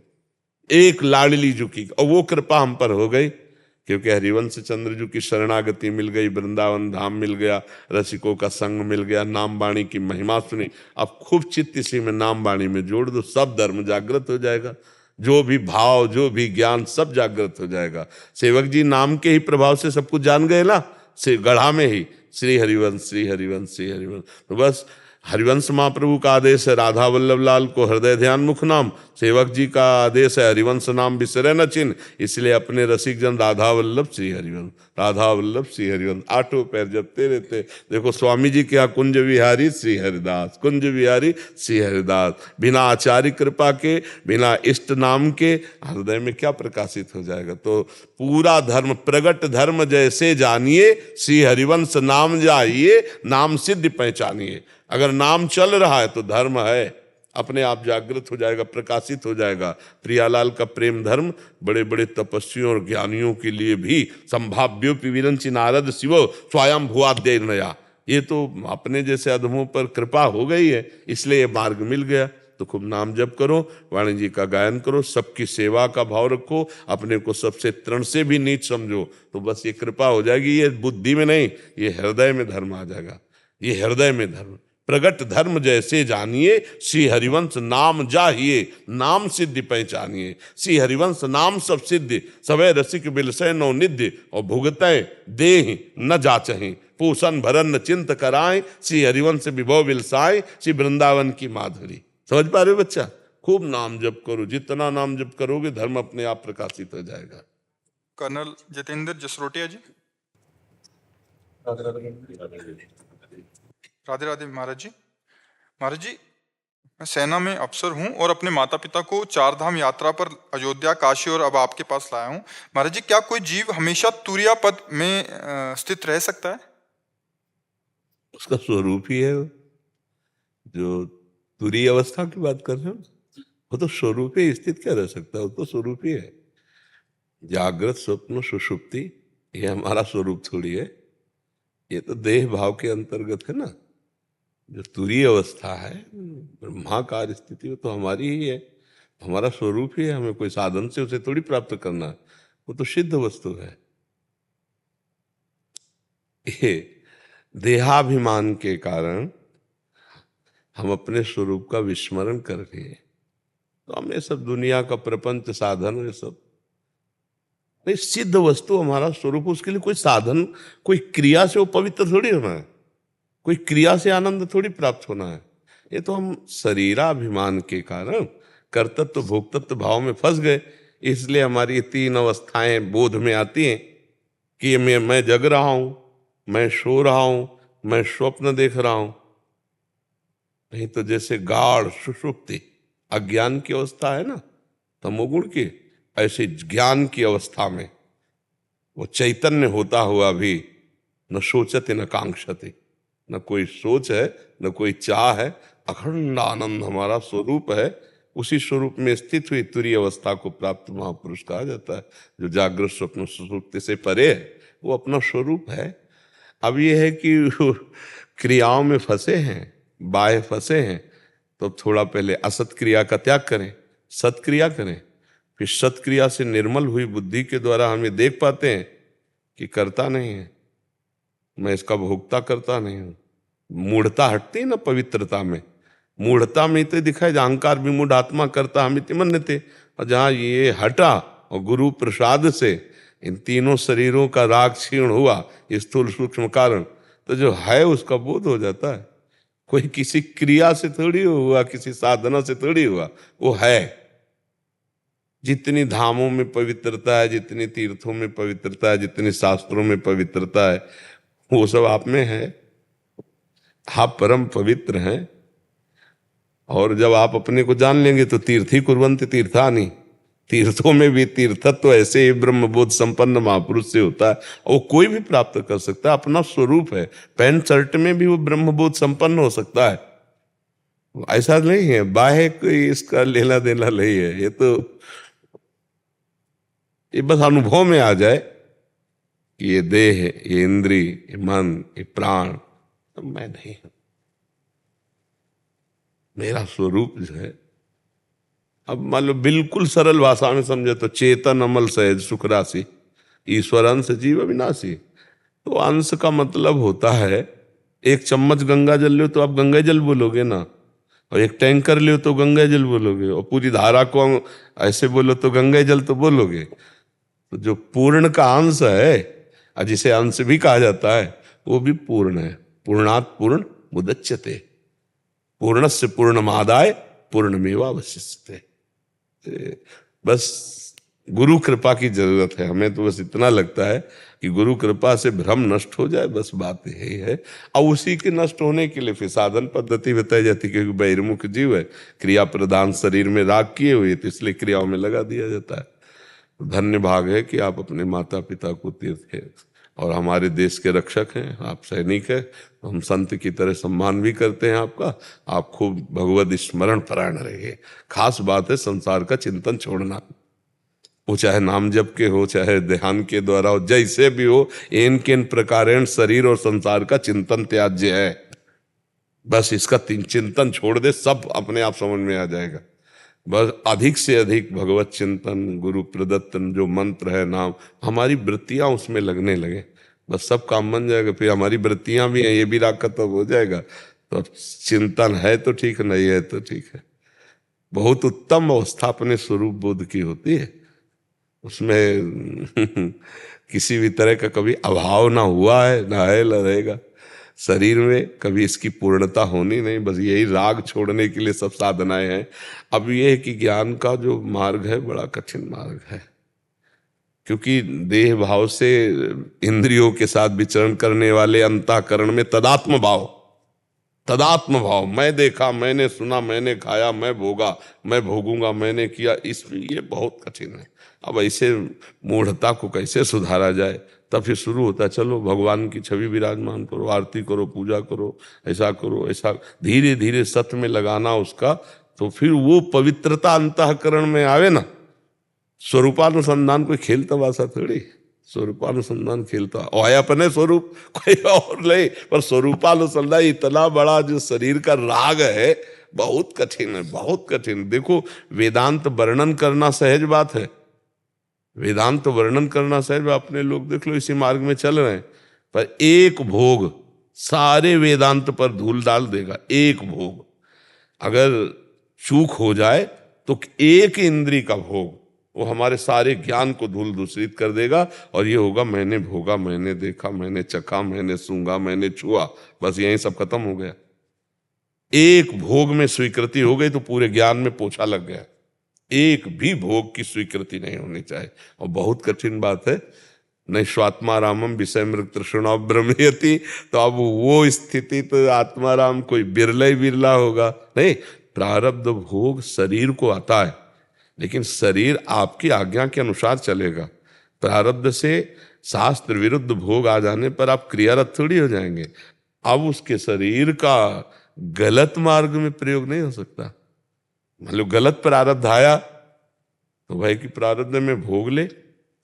एक लाडली जू की, और वो कृपा हम पर हो गई क्योंकि हरिवंश चंद्र जू की शरणागति मिल गई, वृंदावन धाम मिल गया, रसिकों का संग मिल गया, नाम वाणी की महिमा सुनी। अब खूब चित्त इसी में नाम वाणी में जोड़ दो, सब धर्म जागृत हो जाएगा, जो भी भाव जो भी ज्ञान सब जागृत हो जाएगा। सेवक जी नाम के ही प्रभाव से सब कुछ जान गए ना, से गढ़ा में ही श्री हरिवंश श्री हरिवंश श्री हरिवंश। तो बस हरिवंश महाप्रभु का आदेश है राधा वल्लभ लाल को हृदय ध्यान मुख नाम, सेवक जी का आदेश है हरिवंश नाम बिसरे न चिन्ह, इसलिए अपने रसिक जन राधा वल्लभ श्री हरिवंश, राधा वल्लभ श्री हरिवंश आठों पैर जपते रहते। देखो स्वामी जी के यहाँ कुंज विहारी श्री हरिदास, कुंज विहारी श्री हरिदास, बिना आचार्य कृपा के, बिना इष्ट नाम के हृदय में क्या प्रकाशित हो जाएगा। तो पूरा धर्म प्रगट धर्म जैसे जानिए, श्री हरिवंश नाम जाइए, नाम सिद्ध पहचानिए। अगर नाम चल रहा है तो धर्म है, अपने आप जागृत हो जाएगा, प्रकाशित हो जाएगा। प्रियालाल का प्रेम धर्म बड़े बड़े तपस्वियों और ज्ञानियों के लिए भी संभाव्योपि विरंचि नारद शिवो स्वयं भुआद्य नया, ये तो अपने जैसे अधमों पर कृपा हो गई है, इसलिए ये मार्ग मिल गया। तो खूब नाम जप करो, वाणी जी का गायन करो, सबकी सेवा का भाव रखो, अपने को सबसे तृण से भी नीच समझो, तो बस ये कृपा हो जाएगी। ये बुद्धि में नहीं, ये हृदय में धर्म आ जाएगा, ये हृदय में धर्म। प्रगट धर्म जैसे जानिए, श्री हरिवंश नाम जाहिए, नाम सिद्धि पहचानिए। श्री हरिवंश नाम सब सिद्धि, सवै रसिक बिलसै नौ निध्य, और भुगतै देह न जाचहि, पूषण भरन न चिंत कराए, श्री हरिवंश विभव बिलसाए, श्री वृंदावन की माधुरी। समझ पा रहे हो बच्चा? खूब नाम जप करो, जितना नाम जप करोगे धर्म अपने आप प्रकाशित हो जाएगा। कर्नल जितेंद्र जसरोटिया जी। राधे राधे महाराज जी। महाराज जी, मैं सेना में अफसर हूँ और अपने माता पिता को चार धाम यात्रा पर अयोध्या, काशी और अब आपके पास लाया हूँ। महाराज जी, क्या कोई जीव हमेशा तुरिया पद में स्थित रह सकता है? उसका स्वरूप ही है वो। जो तुरीय अवस्था की बात कर रहे हो, वो तो स्वरूप ही, स्थित क्या रह सकता है, वो तो स्वरूप ही है। जागृत स्वप्न सुषुप्ति ये हमारा स्वरूप थोड़ी है, ये तो देह भाव के अंतर्गत है ना। जो तुरीय अवस्था है, ब्रह्माकार स्थिति, वो तो हमारी ही है, हमारा स्वरूप ही है। हमें कोई साधन से उसे थोड़ी प्राप्त करना है, वो तो सिद्ध वस्तु है। ये देहाभिमान के कारण हम अपने स्वरूप का विस्मरण कर रहे हैं। तो हम ये सब दुनिया का प्रपंच साधन, ये सब नहीं, सिद्ध वस्तु हमारा स्वरूप। उसके लिए कोई साधन, कोई क्रिया से वो पवित्र थोड़ी होना है, कोई क्रिया से आनंद थोड़ी प्राप्त होना है। ये तो हम शरीराभिमान के कारण कर्तृत्व भोक्तृत्व भाव में फंस गए, इसलिए हमारी तीन अवस्थाएं बोध में आती हैं कि मैं जग रहा हूं, मैं सो रहा हूं, मैं स्वप्न देख रहा हूं। नहीं तो जैसे गाढ़ सुषुप्ति अज्ञान की अवस्था है ना, तमोगुण की, ऐसे ज्ञान की अवस्था में वो चैतन्य होता हुआ भी न सोचते न कांक्षते, न कोई सोच है न कोई चाह है, अखंड आनंद हमारा स्वरूप है। उसी स्वरूप में स्थित हुई तुरीय अवस्था को प्राप्त महापुरुष कहा जाता है। जो जागृत स्वप्न सुषुप्ति से परे है, वो अपना स्वरूप है। अब ये है कि क्रियाओं में फंसे हैं, बाह्य फंसे हैं, तो थोड़ा पहले असत क्रिया का त्याग करें, सत्क्रिया करें, फिर सत्क्रिया से निर्मल हुई बुद्धि के द्वारा हम ये देख पाते हैं कि करता नहीं है, मैं इसका भोक्ता करता नहीं हूं। मूढ़ता हटती है ना पवित्रता में, मूढ़ता में तो दिखाए अहंकार विमूढ़ आत्मा करता हम इति मन्यते, और जहाँ ये हटा और गुरु प्रसाद से इन तीनों शरीरों का राग क्षीण हुआ, स्थूल सूक्ष्म कारण, तो जो है उसका बोध हो जाता है। कोई किसी क्रिया से थोड़ी हुआ, किसी साधना से थोड़ी हुआ, वो है। जितनी धामों में पवित्रता है, जितनी तीर्थों में पवित्रता है, जितनी शास्त्रों में पवित्रता है, वो सब आप में है। आप परम पवित्र हैं। और जब आप अपने को जान लेंगे तो तीर्थी कुर्वन्ति तीर्थानि, तीर्थों में भी तीर्थत्व ऐसे ही ब्रह्मबोध संपन्न महापुरुष से होता है, और वो कोई भी प्राप्त कर सकता है, अपना स्वरूप है। पैंट शर्ट में भी वो ब्रह्मबोध संपन्न हो सकता है, ऐसा नहीं है बाह्य कोई इसका लेना देना नहीं है। ये तो ये बस अनुभव में आ जाए कि ये देह, ये इंद्री, ये मन, ये प्राण, तो मैं नहीं हूं। मेरा स्वरूप जो है अब मान लो बिल्कुल सरल भाषा में समझे तो चेतन अमल सहज सुख राशि, ईश्वर अंश जीव अविनाशी। तो अंश का मतलब होता है, एक चम्मच गंगा जल लो तो आप गंगा जल बोलोगे ना, और एक टैंकर लो तो गंगा जल बोलोगे, और पूरी धारा को ऐसे बोलो तो गंगा जल तो बोलोगे। तो जो पूर्ण का अंश है, और जिसे अंश भी कहा जाता है, वो भी पूर्ण है। पूर्णात् पूर्ण मुदच्यते, पूर्णस्य पूर्णमादाय पूर्णमेवावशिष्यते। बस गुरु कृपा की जरूरत है हमें। तो बस इतना लगता है कि गुरु कृपा से भ्रम नष्ट हो जाए, बस बात यही है। और उसी के नष्ट होने के लिए फिर साधन पद्धति बताई जाती है, क्योंकि बहिर्मुख जीव है, क्रिया प्रदान शरीर में राग किए हुए, तो इसलिए क्रियाओं में लगा दिया जाता है। धन्य भाग है कि आप अपने माता पिता को तीर्थ और हमारे देश के रक्षक हैं, आप सैनिक हैं, तो हम संत की तरह सम्मान भी करते हैं आपका। आप खूब भगवत स्मरण परायण रहिए। खास बात है संसार का चिंतन छोड़ना, वो चाहे नाम जप के हो, चाहे ध्यान के द्वारा हो, जैसे भी हो, इन किन प्रकारेण शरीर और संसार का चिंतन त्याज्य है। बस इसका चिंतन छोड़ दे, सब अपने आप समझ में आ जाएगा। बस अधिक से अधिक भगवत चिंतन, गुरु प्रदत्त जो मंत्र है, नाम, हमारी वृत्तियां उसमें लगने लगे, बस सब काम बन जाएगा। फिर हमारी वृत्तियां भी हैं, ये भी राग खत्म हो जाएगा। तो अब चिंतन है तो ठीक, नहीं है तो ठीक है। बहुत उत्तम अवस्था अपने स्वरूप बोध की होती है, उसमें किसी भी तरह का कभी अभाव ना हुआ है, ना है, ना रहेगा। शरीर में कभी इसकी पूर्णता होनी नहीं, बस यही राग छोड़ने के लिए सब साधनाएं हैं। अब ये है कि ज्ञान का जो मार्ग है बड़ा कठिन मार्ग है, क्योंकि देह भाव से इंद्रियों के साथ विचरण करने वाले अंतःकरण में तदात्म भाव, मैं देखा, मैंने सुना, मैंने खाया, मैं भोगा, मैं भोगूंगा, मैंने किया, इसमें ये बहुत कठिन है। अब ऐसे मूढ़ता को कैसे सुधारा जाए? तब फिर शुरू होता है, चलो भगवान की छवि विराजमान करो, आरती करो, पूजा करो, ऐसा करो, ऐसा धीरे धीरे सत्य में लगाना उसका, तो फिर वो पवित्रता अंतःकरण में आवे ना। स्वरूपानुसंधान कोई खेल तमाशा थोड़ी, स्वरूपानुसंधान खेलता अपने स्वरूप कोई और नहीं, पर स्वरूपानुसंधान इतना बड़ा जो शरीर का राग है, बहुत कठिन है, बहुत कठिन। देखो वेदांत वर्णन करना सहज बात है, वेदांत वर्णन करना सहज, अपने लोग देख लो इसी मार्ग में चल रहे हैं, पर एक भोग सारे वेदांत पर धूल डाल देगा। एक भोग अगर चूक हो जाए तो एक इंद्री का भोग वो हमारे सारे ज्ञान को धूल दूषित कर देगा, और ये होगा मैंने भोगा, मैंने देखा, मैंने चखा, मैंने सूंघा, मैंने छुआ, बस यही सब खत्म हो गया। एक भोग में स्वीकृति हो गई तो पूरे ज्ञान में पोछा लग गया। एक भी भोग की स्वीकृति नहीं होनी चाहिए, और बहुत कठिन बात है। नैष्वात्मारामम विषय मृग तृष्णा ब्रह्मयति, तो अब वो स्थिति तो आत्माराम कोई बिरला ही बिरला होगा। नहीं, प्रारब्ध भोग शरीर को आता है, लेकिन शरीर आपकी आज्ञा के अनुसार चलेगा। प्रारब्ध से शास्त्र विरुद्ध भोग आ जाने पर आप क्रियारत थोड़ी हो जाएंगे। अब उसके शरीर का गलत मार्ग में प्रयोग नहीं हो सकता। मान लो गलत प्रारब्ध आया तो भाई कि प्रारब्ध में भोग ले,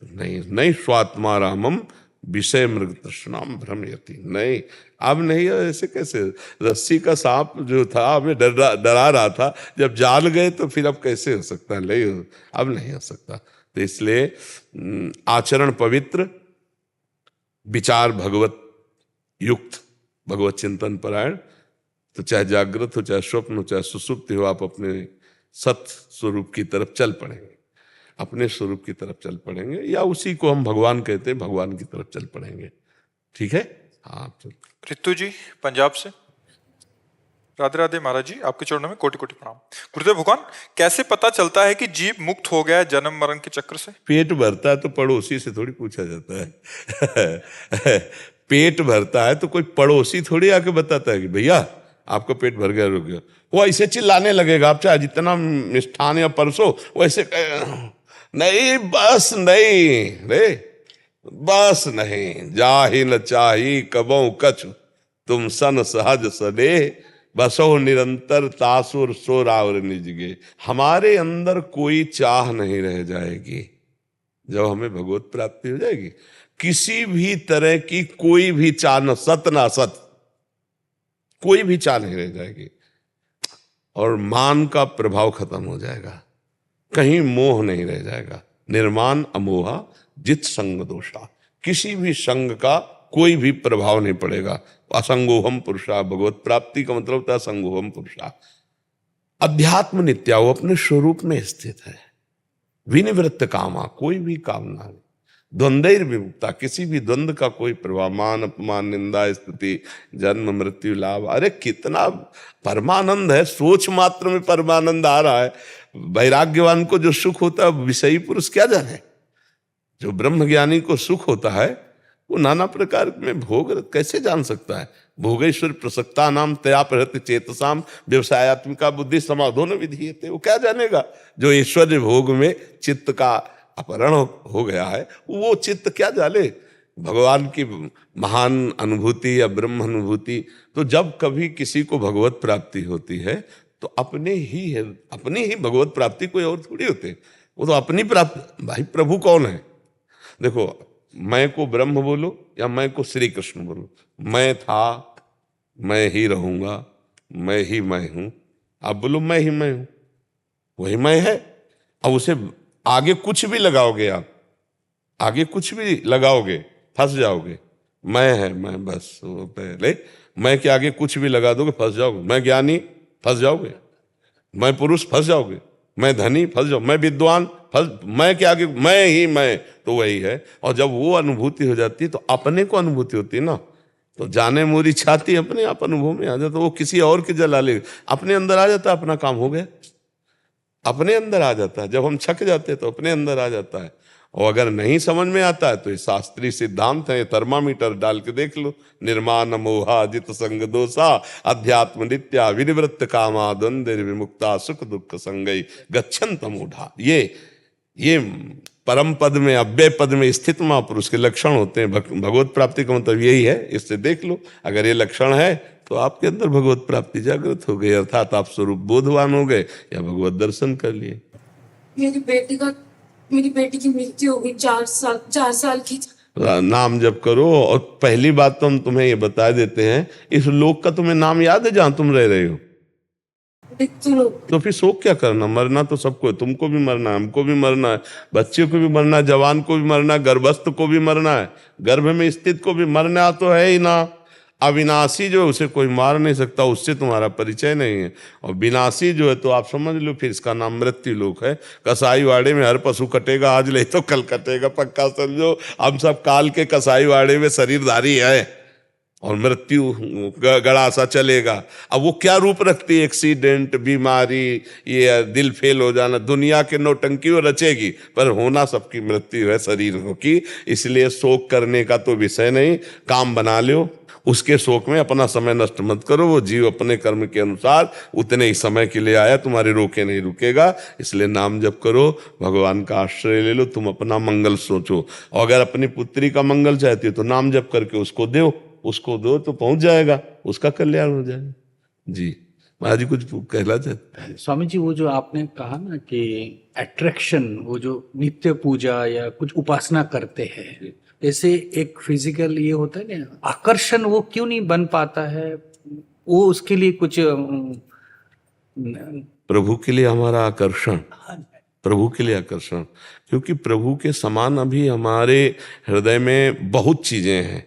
नहीं स्वात्मारामम विषय मृग तृष्णाम भ्रमयति, नहीं, अब नहीं। ऐसे कैसे? रस्सी का सांप जो था हमें डरा रहा था, जब जान गए तो फिर अब कैसे हो सकता है? नहीं, अब नहीं हो सकता। तो इसलिए आचरण पवित्र, विचार भगवत युक्त, भगवत चिंतन परायण, तो चाहे जागृत हो, चाहे स्वप्न हो, चाहे सुसुप्ति हो, आप अपने सत्य स्वरूप की तरफ चल पड़ेंगे, अपने स्वरूप की तरफ चल पड़ेंगे, या उसी को हम भगवान कहते हैं, भगवान की तरफ चल पड़ेंगे। ठीक है? हाँ, चल। रितु जी पंजाब से, राधे राधे महाराज जी, आपके चरणों में कोटि कोटि प्रणाम। गुरुदेव भगवान, कैसे पता चलता है कि जीव मुक्त हो गया है जन्म मरण के चक्र से? पेट भरता है तो पड़ोसी से थोड़ी पूछा जाता है। पेट भरता है तो कोई पड़ोसी थोड़ी आके बताता है कि भैया आपका पेट भर गया, रुक गया। वो ऐसे चिल्लाने लगेगा, आप चाहे जितना मिष्ठान या परसो वैसे नहीं, बस नहीं रे, बस नहीं, जाहि न चाही कबों कछु तुम सन सहज सदे, बसो निरंतर तासुर सो रावर निजगे। हमारे अंदर कोई चाह नहीं रह जाएगी जब हमें भगवत प्राप्ति हो जाएगी। किसी भी तरह की कोई भी चाह, न सत न असत, कोई भी चाह नहीं रह जाएगी, और मान का प्रभाव खत्म हो जाएगा। कहीं मोह नहीं रह जाएगा। निर्माण अमोहा जित संग दोषा, किसी भी संग का कोई भी प्रभाव नहीं पड़ेगा। असंगोहम पुरुषा, भगवत प्राप्ति का मतलब होता है असंगोहम पुरुषा। अध्यात्म नित्या, वो अपने स्वरूप में स्थित है। विनिवृत्त कामा, कोई भी कामना नहीं। द्वंद्वैर विमुक्ता, किसी भी द्वंद्व का कोई प्रभाव, मान अपमान निंदा स्तुति जन्म मृत्यु लाभ, अरे कितना परमानंद है, सोच मात्र में परमानंद आ रहा है। वैराग्यवान को जो सुख होता है विषयी पुरुष क्या जाने। जो ब्रह्म ज्ञानी को सुख होता है वो नाना प्रकार में भोग कैसे जान सकता है। भोगेश्वर प्रसक्ता नाम तया प्रहृत चेतसाम व्यवसायत्मिका बुद्धि समाधो न विधीयते, वो क्या जानेगा। जो ऐश्वर्य भोग में चित्त का अपहरण हो गया है वो चित्त क्या जाने भगवान की महान अनुभूति या ब्रह्म अनुभूति। तो जब कभी किसी को भगवत प्राप्ति होती है तो अपनी ही भगवत प्राप्ति, कोई और थोड़ी होते, वो तो अपनी प्राप्ति। भाई प्रभु कौन है? देखो, मैं को ब्रह्म बोलो या मैं को श्री कृष्ण बोलो, मैं था, मैं ही रहूंगा, मैं ही मैं हूं। आप बोलो मैं ही मैं हूं, वही मैं है। अब उसे आगे कुछ भी लगाओगे, आप आगे कुछ भी लगाओगे फंस जाओगे। मैं है मैं, बस वो पहले मैं के आगे कुछ भी लगा दोगे फंस जाओगे। मैं ज्ञानी, फंस जाओगे। मैं पुरुष, फंस जाओगे। मैं धनी, फंस जाओ। मैं विद्वान, मैं के आगे मैं ही मैं, तो वही है। और जब वो अनुभूति हो जाती है तो अपने को अनुभूति होती है ना, तो जाने मोरी छाती अपने आप अनुभव में आ जाता। वो किसी और के जला ले, अपने अंदर आ जाता, अपना काम हो गया, अपने अंदर आ जाता है। जब हम छक जाते हैं तो अपने अंदर आ जाता है। और अगर नहीं समझ में आता है तो ये शास्त्रीय सिद्धांत है, थर्मामीटर डाल के देख लो। निर्माण मोहा जित संग दोषा, अध्यात्म नित्या विनिवृत्त कामा, द्वंद्व विमुक्ता, सुख दुख संगई गच्छन्त मूढ़ा। ये परम पद में, अव्यय पद में स्थित महापुरुष के लक्षण होते हैं। भगवत प्राप्ति का मतलब यही है। इससे देख लो, अगर ये लक्षण है तो आपके अंदर भगवत प्राप्ति जागृत हो गई, अर्थात आप स्वरूप बोधवान हो गए या भगवत दर्शन कर लिए। मेरी बेटी की मृत्यु हो गई 4 साल की। नाम जप करो। और पहली बात तो हम तुम्हें ये बता देते हैं, इस लोक का तुम्हें नाम याद है जहां तुम रह रहे हो? तो फिर शोक क्या करना? मरना तो सबको है, तुमको भी मरना है, हमको भी मरना है, बच्चे को भी मरना है, जवान को भी मरना है, गर्भस्थ को भी मरना है, गर्भ में स्थित को भी मरना तो है ही ना। अविनाशी जो है उसे कोई मार नहीं सकता, उससे तुम्हारा परिचय नहीं है। और विनाशी जो है तो आप समझ लो, फिर इसका नाम मृत्यु लोक है। कसाई वाड़े में हर पशु कटेगा, आज ले तो कल कटेगा, पक्का समझो। हम सब काल के कसाई वाड़े में शरीरधारी है और मृत्यु गड़ा सा चलेगा। अब वो क्या रूप रखती है? एक्सीडेंट, बीमारी, ये दिल फेल हो जाना, दुनिया के नौटंकी वो रचेगी, पर होना सबकी मृत्यु है शरीर की। इसलिए शोक करने का तो विषय नहीं, काम बना लो। उसके शोक में अपना समय नष्ट मत करो। वो जीव अपने कर्म के अनुसार उतने ही समय के लिए आया, तुम्हारे रोके नहीं रुकेगा। इसलिए नाम जप करो, भगवान का आश्रय ले लो, तुम अपना मंगल सोचो। और अगर अपनी पुत्री का मंगल चाहती हो तो नाम जप करके उसको दो तो पहुंच जाएगा, उसका कल्याण हो जाएगा। जी महाराज जी कुछ कहना चाहते हैं? स्वामी जी, वो जो आपने कहा ना कि अट्रैक्शन, वो जो नित्य पूजा या कुछ उपासना करते हैं, जैसे एक फिजिकल ये होता है ना आकर्षण, वो क्यों नहीं बन पाता है? वो उसके लिए कुछ प्रभु के लिए हमारा आकर्षण, प्रभु के लिए आकर्षण, क्योंकि प्रभु के समान अभी हमारे हृदय में बहुत चीजें हैं,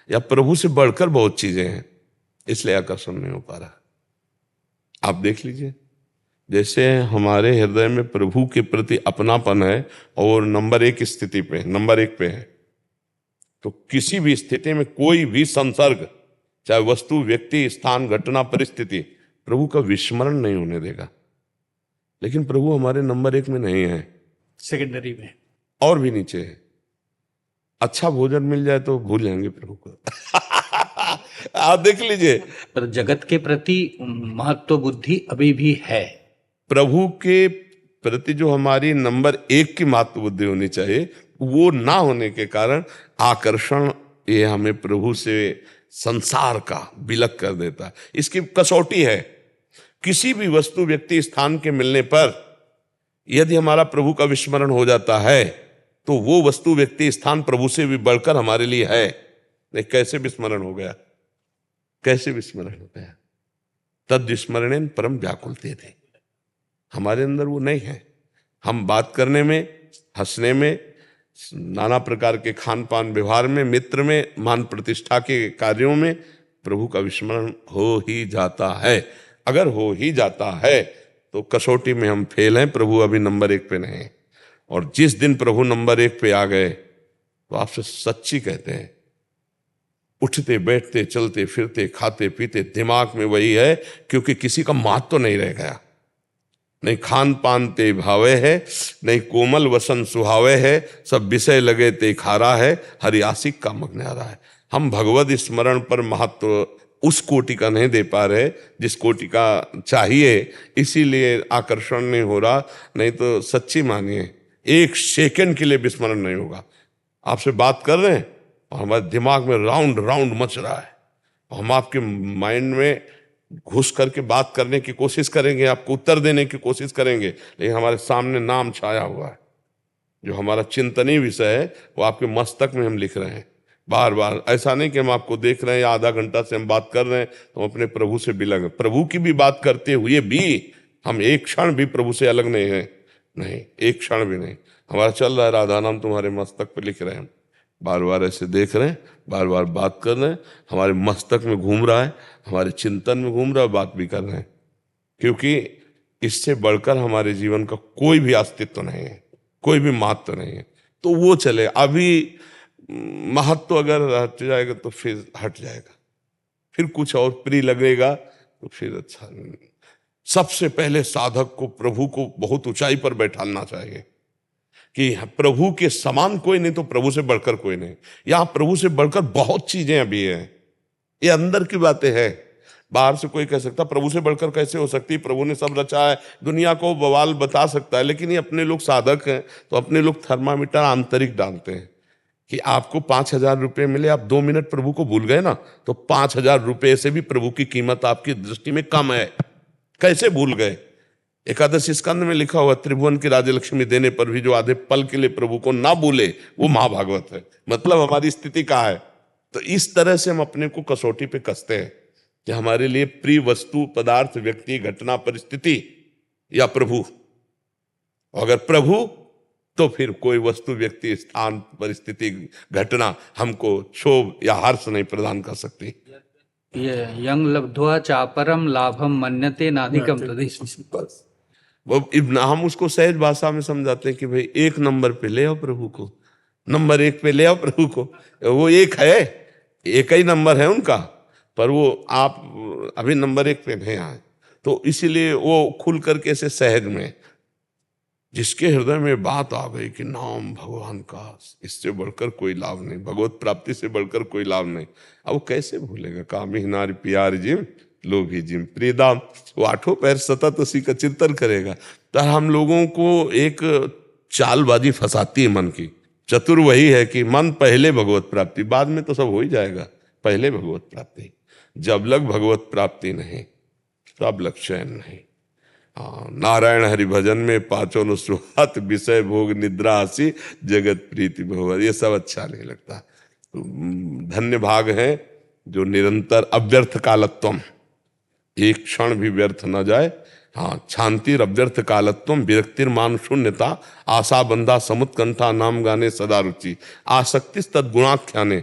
या प्रभु से बढ़कर बहुत चीजें हैं, इसलिए आकर्षण नहीं हो पा रहा। आप देख लीजिए, जैसे हमारे हृदय में प्रभु के प्रति अपनापन है और नंबर 1 स्थिति पे, नंबर 1 पे है, तो किसी भी स्थिति में कोई भी संसर्ग, चाहे वस्तु, व्यक्ति, स्थान, घटना, परिस्थिति, प्रभु का विस्मरण नहीं होने देगा। लेकिन प्रभु हमारे नंबर 1 में नहीं है, सेकेंडरी में और भी नीचे है। अच्छा भोजन मिल जाए तो भूल जाएंगे प्रभु को। आप देख लीजिए, पर जगत के प्रति महत्व बुद्धि अभी भी है। प्रभु के प्रति जो हमारी नंबर 1 की महत्व बुद्धि होनी चाहिए, वो ना होने के कारण आकर्षण ये हमें प्रभु से संसार का विलग कर देता है। इसकी कसौटी है, किसी भी वस्तु, व्यक्ति, स्थान के मिलने पर यदि हमारा प्रभु का विस्मरण हो जाता है तो वो वस्तु, व्यक्ति, स्थान प्रभु से भी बढ़कर हमारे लिए है। नहीं, कैसे विस्मरण हो गया? कैसे विस्मरण हो गया? तद विस्मरणेन परम व्याकुलते थे। हमारे अंदर वो नहीं है। हम बात करने में, हंसने में, नाना प्रकार के खान पान व्यवहार में, मित्र में, मान प्रतिष्ठा के कार्यों में प्रभु का विस्मरण हो ही जाता है। अगर हो ही जाता है तो कसौटी में हम फेल हैं, प्रभु अभी नंबर 1 पे नहीं। और जिस दिन प्रभु नंबर 1 पे आ गए तो आपसे सच्ची कहते हैं, उठते बैठते चलते फिरते खाते पीते दिमाग में वही है, क्योंकि किसी का मात तो नहीं रह गया। नहीं खान पान ते भावे है, नहीं कोमल वसन सुहावे है, सब विषय लगे ते खारा है, हरियासिक का मग्नारा है। हम भगवत स्मरण पर महत्व उस कोटि का नहीं दे पा रहे जिस कोटि का चाहिए, इसीलिए आकर्षण नहीं हो रहा। नहीं तो सच्ची मानिए 1 सेकंड के लिए विस्मरण नहीं होगा। आपसे बात कर रहे हैं और हमारे दिमाग में राउंड राउंड मच रहा है, और हम आपके माइंड में घुस करके बात करने की कोशिश करेंगे, आपको उत्तर देने की कोशिश करेंगे, लेकिन हमारे सामने नाम छाया हुआ है। जो हमारा चिंतनीय विषय है वो आपके मस्तक में हम लिख रहे हैं बार बार। ऐसा नहीं कि हम आपको देख रहे हैं या आधा घंटा से हम बात कर रहे हैं तो हम अपने प्रभु से बिलग हैं। प्रभु की भी बात करते हुए भी हम एक क्षण भी प्रभु से अलग नहीं हैं, नहीं, एक क्षण भी नहीं। हमारा चल रहा है राधा नाम तुम्हारे मस्तक पे लिख रहे हैं, बार बार ऐसे देख रहे हैं, बार बार बात कर रहे हैं, हमारे मस्तक में घूम रहा है, हमारे चिंतन में घूम रहा है, बात भी कर रहे हैं। क्योंकि इससे बढ़कर हमारे जीवन का कोई भी अस्तित्व नहीं है, कोई भी महत्व नहीं है। तो वो चले, अभी महत्व अगर हट जाएगा तो फिर हट जाएगा, फिर कुछ और प्रिय लगेगा तो फिर अच्छा नहीं। सबसे पहले साधक को प्रभु को बहुत ऊंचाई पर बैठाना चाहिए कि प्रभु के समान कोई नहीं तो प्रभु से बढ़कर कोई नहीं। यहाँ प्रभु से बढ़कर बहुत चीजें अभी हैं, ये अंदर की बातें हैं। बाहर से कोई कह सकता प्रभु से बढ़कर कैसे हो सकती, प्रभु ने सब रचा है, दुनिया को बवाल बता सकता है। लेकिन ये अपने लोग साधक हैं तो अपने लोग थर्मामीटर आंतरिक डालते हैं कि आपको 5,000 रुपये मिले, आप 2 मिनट प्रभु को भूल गए ना, तो 5,000 रुपये से भी प्रभु की कीमत आपकी दृष्टि में कम है। कैसे भूल गए? एकादशी स्कंद में लिखा हुआ, त्रिभुवन की राजलक्ष्मी देने पर भी जो आधे पल के लिए प्रभु को ना भूले वो महाभागवत है। मतलब हमारी स्थिति कहाँ है? तो इस तरह से हम अपने को कसौटी पे कसते हैं कि हमारे लिए प्रिय वस्तु, पदार्थ, व्यक्ति, घटना, परिस्थिति या प्रभु। अगर प्रभु तो फिर कोई वस्तु, व्यक्ति, स्थान, परिस्थिति, घटना हमको क्षोभ या हर्ष नहीं प्रदान कर सकती। ये यंग लब्ध्वा चापरम लाभम मन्यते नाधिकम तदिश। वो हम उसको सहज भाषा में समझाते हैं कि भाई 1 नंबर पे ले आओ प्रभु को, नंबर 1 पे ले आओ प्रभु को। वो एक है, एक ही नंबर है उनका, पर वो आप अभी नंबर 1 पे नहीं आए। तो इसीलिए वो खुल करके ऐसे सहज में, जिसके हृदय में बात आ गई कि नाम भगवान का, इससे बढ़कर कोई लाभ नहीं, भगवत प्राप्ति से बढ़कर कोई लाभ नहीं। अब वो कैसे भूलेगा? कामी नारी प्यार जिम लोभी जिम प्रियदाम, वो 8 पैर सतत उसी का चिंतन करेगा। तो हम लोगों को एक चालबाजी फंसाती है मन की। चतुर वही है कि मन पहले भगवत प्राप्ति, बाद में तो सब हो ही जाएगा, पहले भगवत प्राप्ति। जब लग भगवत प्राप्ति नहीं तब लग चैन नहीं। नारायण हरि भजन में 5 अनुस्वात, विषय भोग निद्रा हसी, जगत प्रीति भवर, ये सब अच्छा नहीं लगता। तो धन्य भाग है जो निरंतर अव्यर्थ कालत्वम, एक क्षण भी व्यर्थ न जाए। हाँ, शांतिर अव्यर्थ कालत्वम, विरक्तिर मान शून्यता, आशा बंधा समुत्कंठा, नाम गाने सदा रुचि, आसक्तिस तद गुणाख्याने,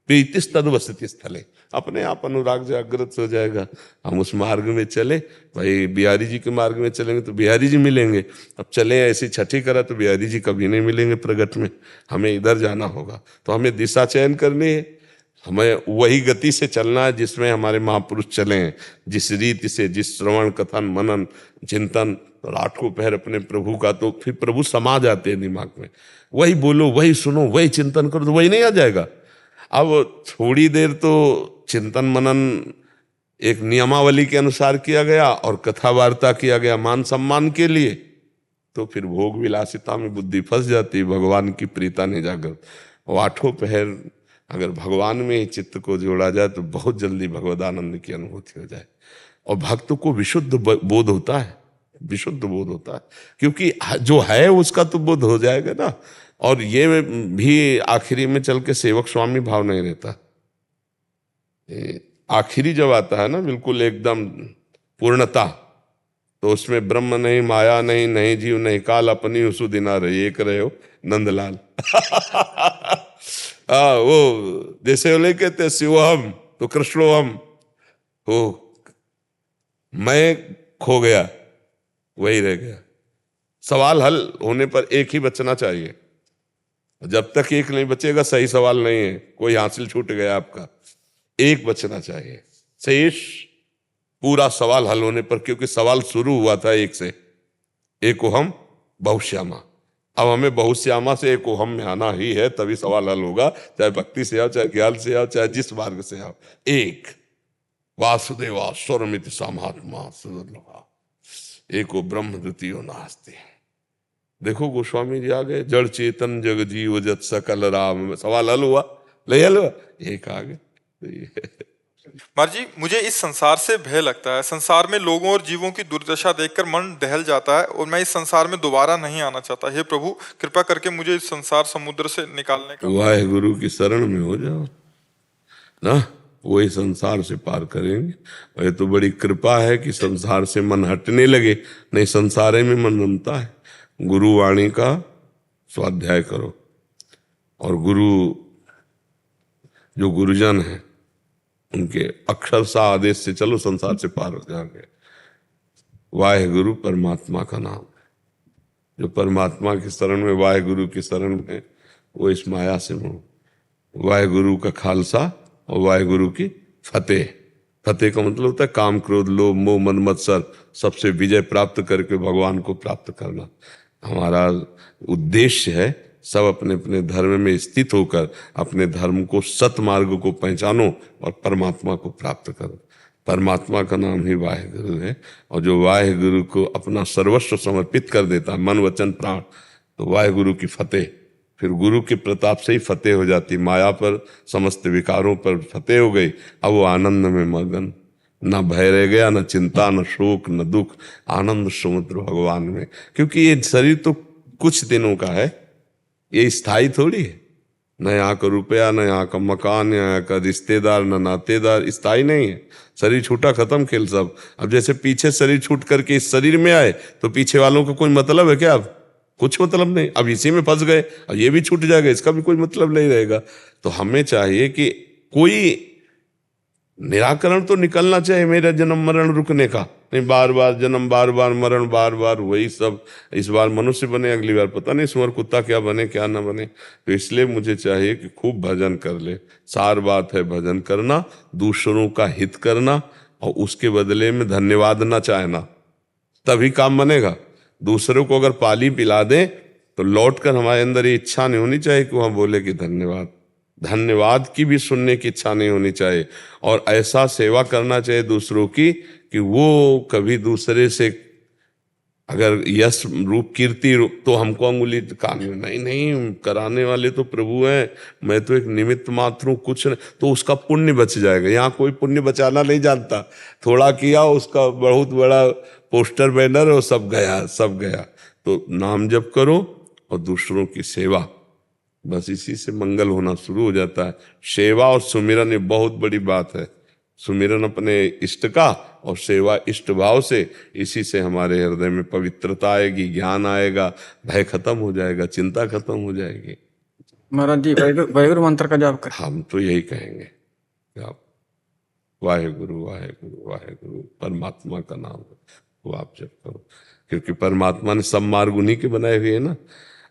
प्रीतिस तद वसति स्थले। अपने आप अनुराग जागृत हो जाएगा। हम उस मार्ग में चले, भाई बिहारी जी के मार्ग में चलेंगे तो बिहारी जी मिलेंगे। अब चले ऐसी छठी करा तो बिहारी जी कभी नहीं मिलेंगे प्रगट में, हमें इधर जाना होगा। तो हमें दिशा चयन करनी है, हमें वही गति से चलना है जिसमें हमारे महापुरुष चले हैं, जिस रीति से, जिस श्रवण कथन मनन चिंतन, तो 8 पहर अपने प्रभु का, तो फिर प्रभु समा जाते हैं दिमाग में। वही बोलो, वही सुनो, वही चिंतन करो, तो वही नहीं आ जाएगा। अब थोड़ी देर तो चिंतन मनन एक नियमावली के अनुसार किया गया और कथा वार्ता किया गया मान सम्मान के लिए, तो फिर भोग विलासिता में बुद्धि फंस जाती, भगवान की प्रीता नहीं जागृत। और 8 पहर अगर भगवान में ही चित्त को जोड़ा जाए तो बहुत जल्दी भगवदानंद की अनुभूति हो जाए। और भक्त को विशुद्ध बोध होता है, विशुद्ध बोध होता है, क्योंकि जो है उसका तो बोध हो जाएगा ना। और ये भी आखिरी में चल के सेवक स्वामी भाव नहीं रहता। आखिरी जब आता है ना, बिल्कुल एकदम पूर्णता, तो उसमें ब्रह्म नहीं, माया नहीं, नहीं जीव नहीं काल, अपनी उसु दिना रही एक रहे हो नंदलाल। वो जैसे वो कहते हैं शिवोहम तो कृष्णोहम, हो मैं खो गया वही रह गया। सवाल हल होने पर एक ही बचना चाहिए, जब तक एक नहीं बचेगा सही सवाल नहीं है, कोई हासिल छूट गया आपका, एक बचना चाहिए। शेष पूरा सवाल हल होने पर, क्योंकि सवाल शुरू हुआ था एक से, एको हम बहुश्यामा, अब हमें बहुश्यामा से एको हम में आना ही है, तभी सवाल हल होगा, चाहे भक्ति से आओ, चाहे ज्ञान से आओ, चाहे जिस मार्ग से आओ। एक वासुदेवा स्वरमिति सामात्मा सुदुर्लभा एको ब्रह्म द्वितीयो नास्ति। देखो गोस्वामी जी आ गए, जड़ चेतन जग जीव जत सकल राम, सवाल हल हुआ, ले हल हुआ, एक आ गए। महाराज जी, मुझे इस संसार से भय लगता है। संसार में लोगों और जीवों की दुर्दशा देखकर मन दहल जाता है और मैं इस संसार में दोबारा नहीं आना चाहता। हे प्रभु, कृपा करके मुझे इस संसार समुद्र से निकालने का। वाहे गुरु की शरण में हो जाओ ना, वही संसार से पार करेंगे। और ये तो बड़ी कृपा है कि संसार से मन हटने लगे, नहीं संसारे में मन रमता है। गुरु वाणी का स्वाध्याय करो, और गुरु जो गुरुजन है उनके अक्षरशः आदेश से चलो, संसार से पार हो जाओगे। वाहे गुरु परमात्मा का नाम, जो परमात्मा की शरण में, वाहे गुरु की शरण में, वो इस माया से मुँह। वाहे गुरु का खालसा और वाहे गुरु की फतेह। फतेह का मतलब होता है काम क्रोध लोभ मोह मद मत्सर सबसे विजय प्राप्त करके भगवान को प्राप्त करना। हमारा उद्देश्य है सब अपने अपने धर्म में स्थित होकर अपने धर्म को, सतमार्ग को पहचानो और परमात्मा को प्राप्त करो। परमात्मा का नाम ही वाहेगुरु है, और जो वाहेगुरु को अपना सर्वस्व समर्पित कर देता है, मन वचन प्राण, तो वाहेगुरु की फतेह। फिर गुरु के प्रताप से ही फतेह हो जाती, माया पर समस्त विकारों पर फतेह हो गई। अब वो आनंद में मगन, न भय रह गया, न चिंता, न शोक, न दुख, आनंद समुद्र भगवान में। क्योंकि ये शरीर तो कुछ दिनों का है, ये स्थायी थोड़ी है। न यहाँ का रुपया, न यहाँ का मकान, न यहाँ का रिश्तेदार, न नातेदार, स्थायी नहीं है। शरीर छूटा, खत्म खेल सब। अब जैसे पीछे शरीर छूट करके इस शरीर में आए, तो पीछे वालों का कोई मतलब है क्या? अब कुछ मतलब नहीं, अब इसी में फंस गए, अब ये भी छूट जाएगा, इसका भी कोई मतलब नहीं रहेगा। तो हमें चाहिए कि कोई निराकरण तो निकलना चाहिए मेरा जन्म मरण रुकने का। नहीं बार बार जन्म, बार बार मरण, बार बार वही सब। इस बार मनुष्य बने, अगली बार पता नहीं सुअर कुत्ता क्या बने क्या ना बने। तो इसलिए मुझे चाहिए कि खूब भजन कर ले। सार बात है भजन करना, दूसरों का हित करना, और उसके बदले में धन्यवाद ना चाहना, तभी काम बनेगा। दूसरों को अगर पाली पिला दें तो लौट कर हमारे अंदर ये इच्छा नहीं होनी चाहिए कि वहाँ बोले कि धन्यवाद। धन्यवाद की भी सुनने की इच्छा नहीं होनी चाहिए, और ऐसा सेवा करना चाहिए दूसरों की कि वो कभी दूसरे से अगर यश रूप कीर्ति रूप तो हमको अंगुली कान में, नहीं नहीं, कराने वाले तो प्रभु हैं, मैं तो एक निमित्त मात्र हूँ, कुछ नहीं। तो उसका पुण्य बच जाएगा। यहाँ कोई पुण्य बचाना नहीं जानता, थोड़ा किया उसका बहुत बड़ा पोस्टर बैनर और सब गया, सब गया। तो नाम जप करो और दूसरों की सेवा, बस इसी से मंगल होना शुरू हो जाता है। सेवा और सुमिरन ये बहुत बड़ी बात है। सुमिरन अपने इष्ट का और सेवा इष्ट भाव से, इसी से हमारे हृदय में पवित्रता आएगी, ज्ञान आएगा, भय खत्म हो जाएगा, चिंता खत्म हो जाएगी। महाराज जी वाहेगुरु मंत्र का जाप कर। हम तो यही कहेंगे कि आप वाहेगुरु वाहेगुरु वाहेगुरु परमात्मा का नाम वो आप जप करो, क्योंकि परमात्मा ने सब मार्ग उन्हीं के बनाए हुए हैं ना।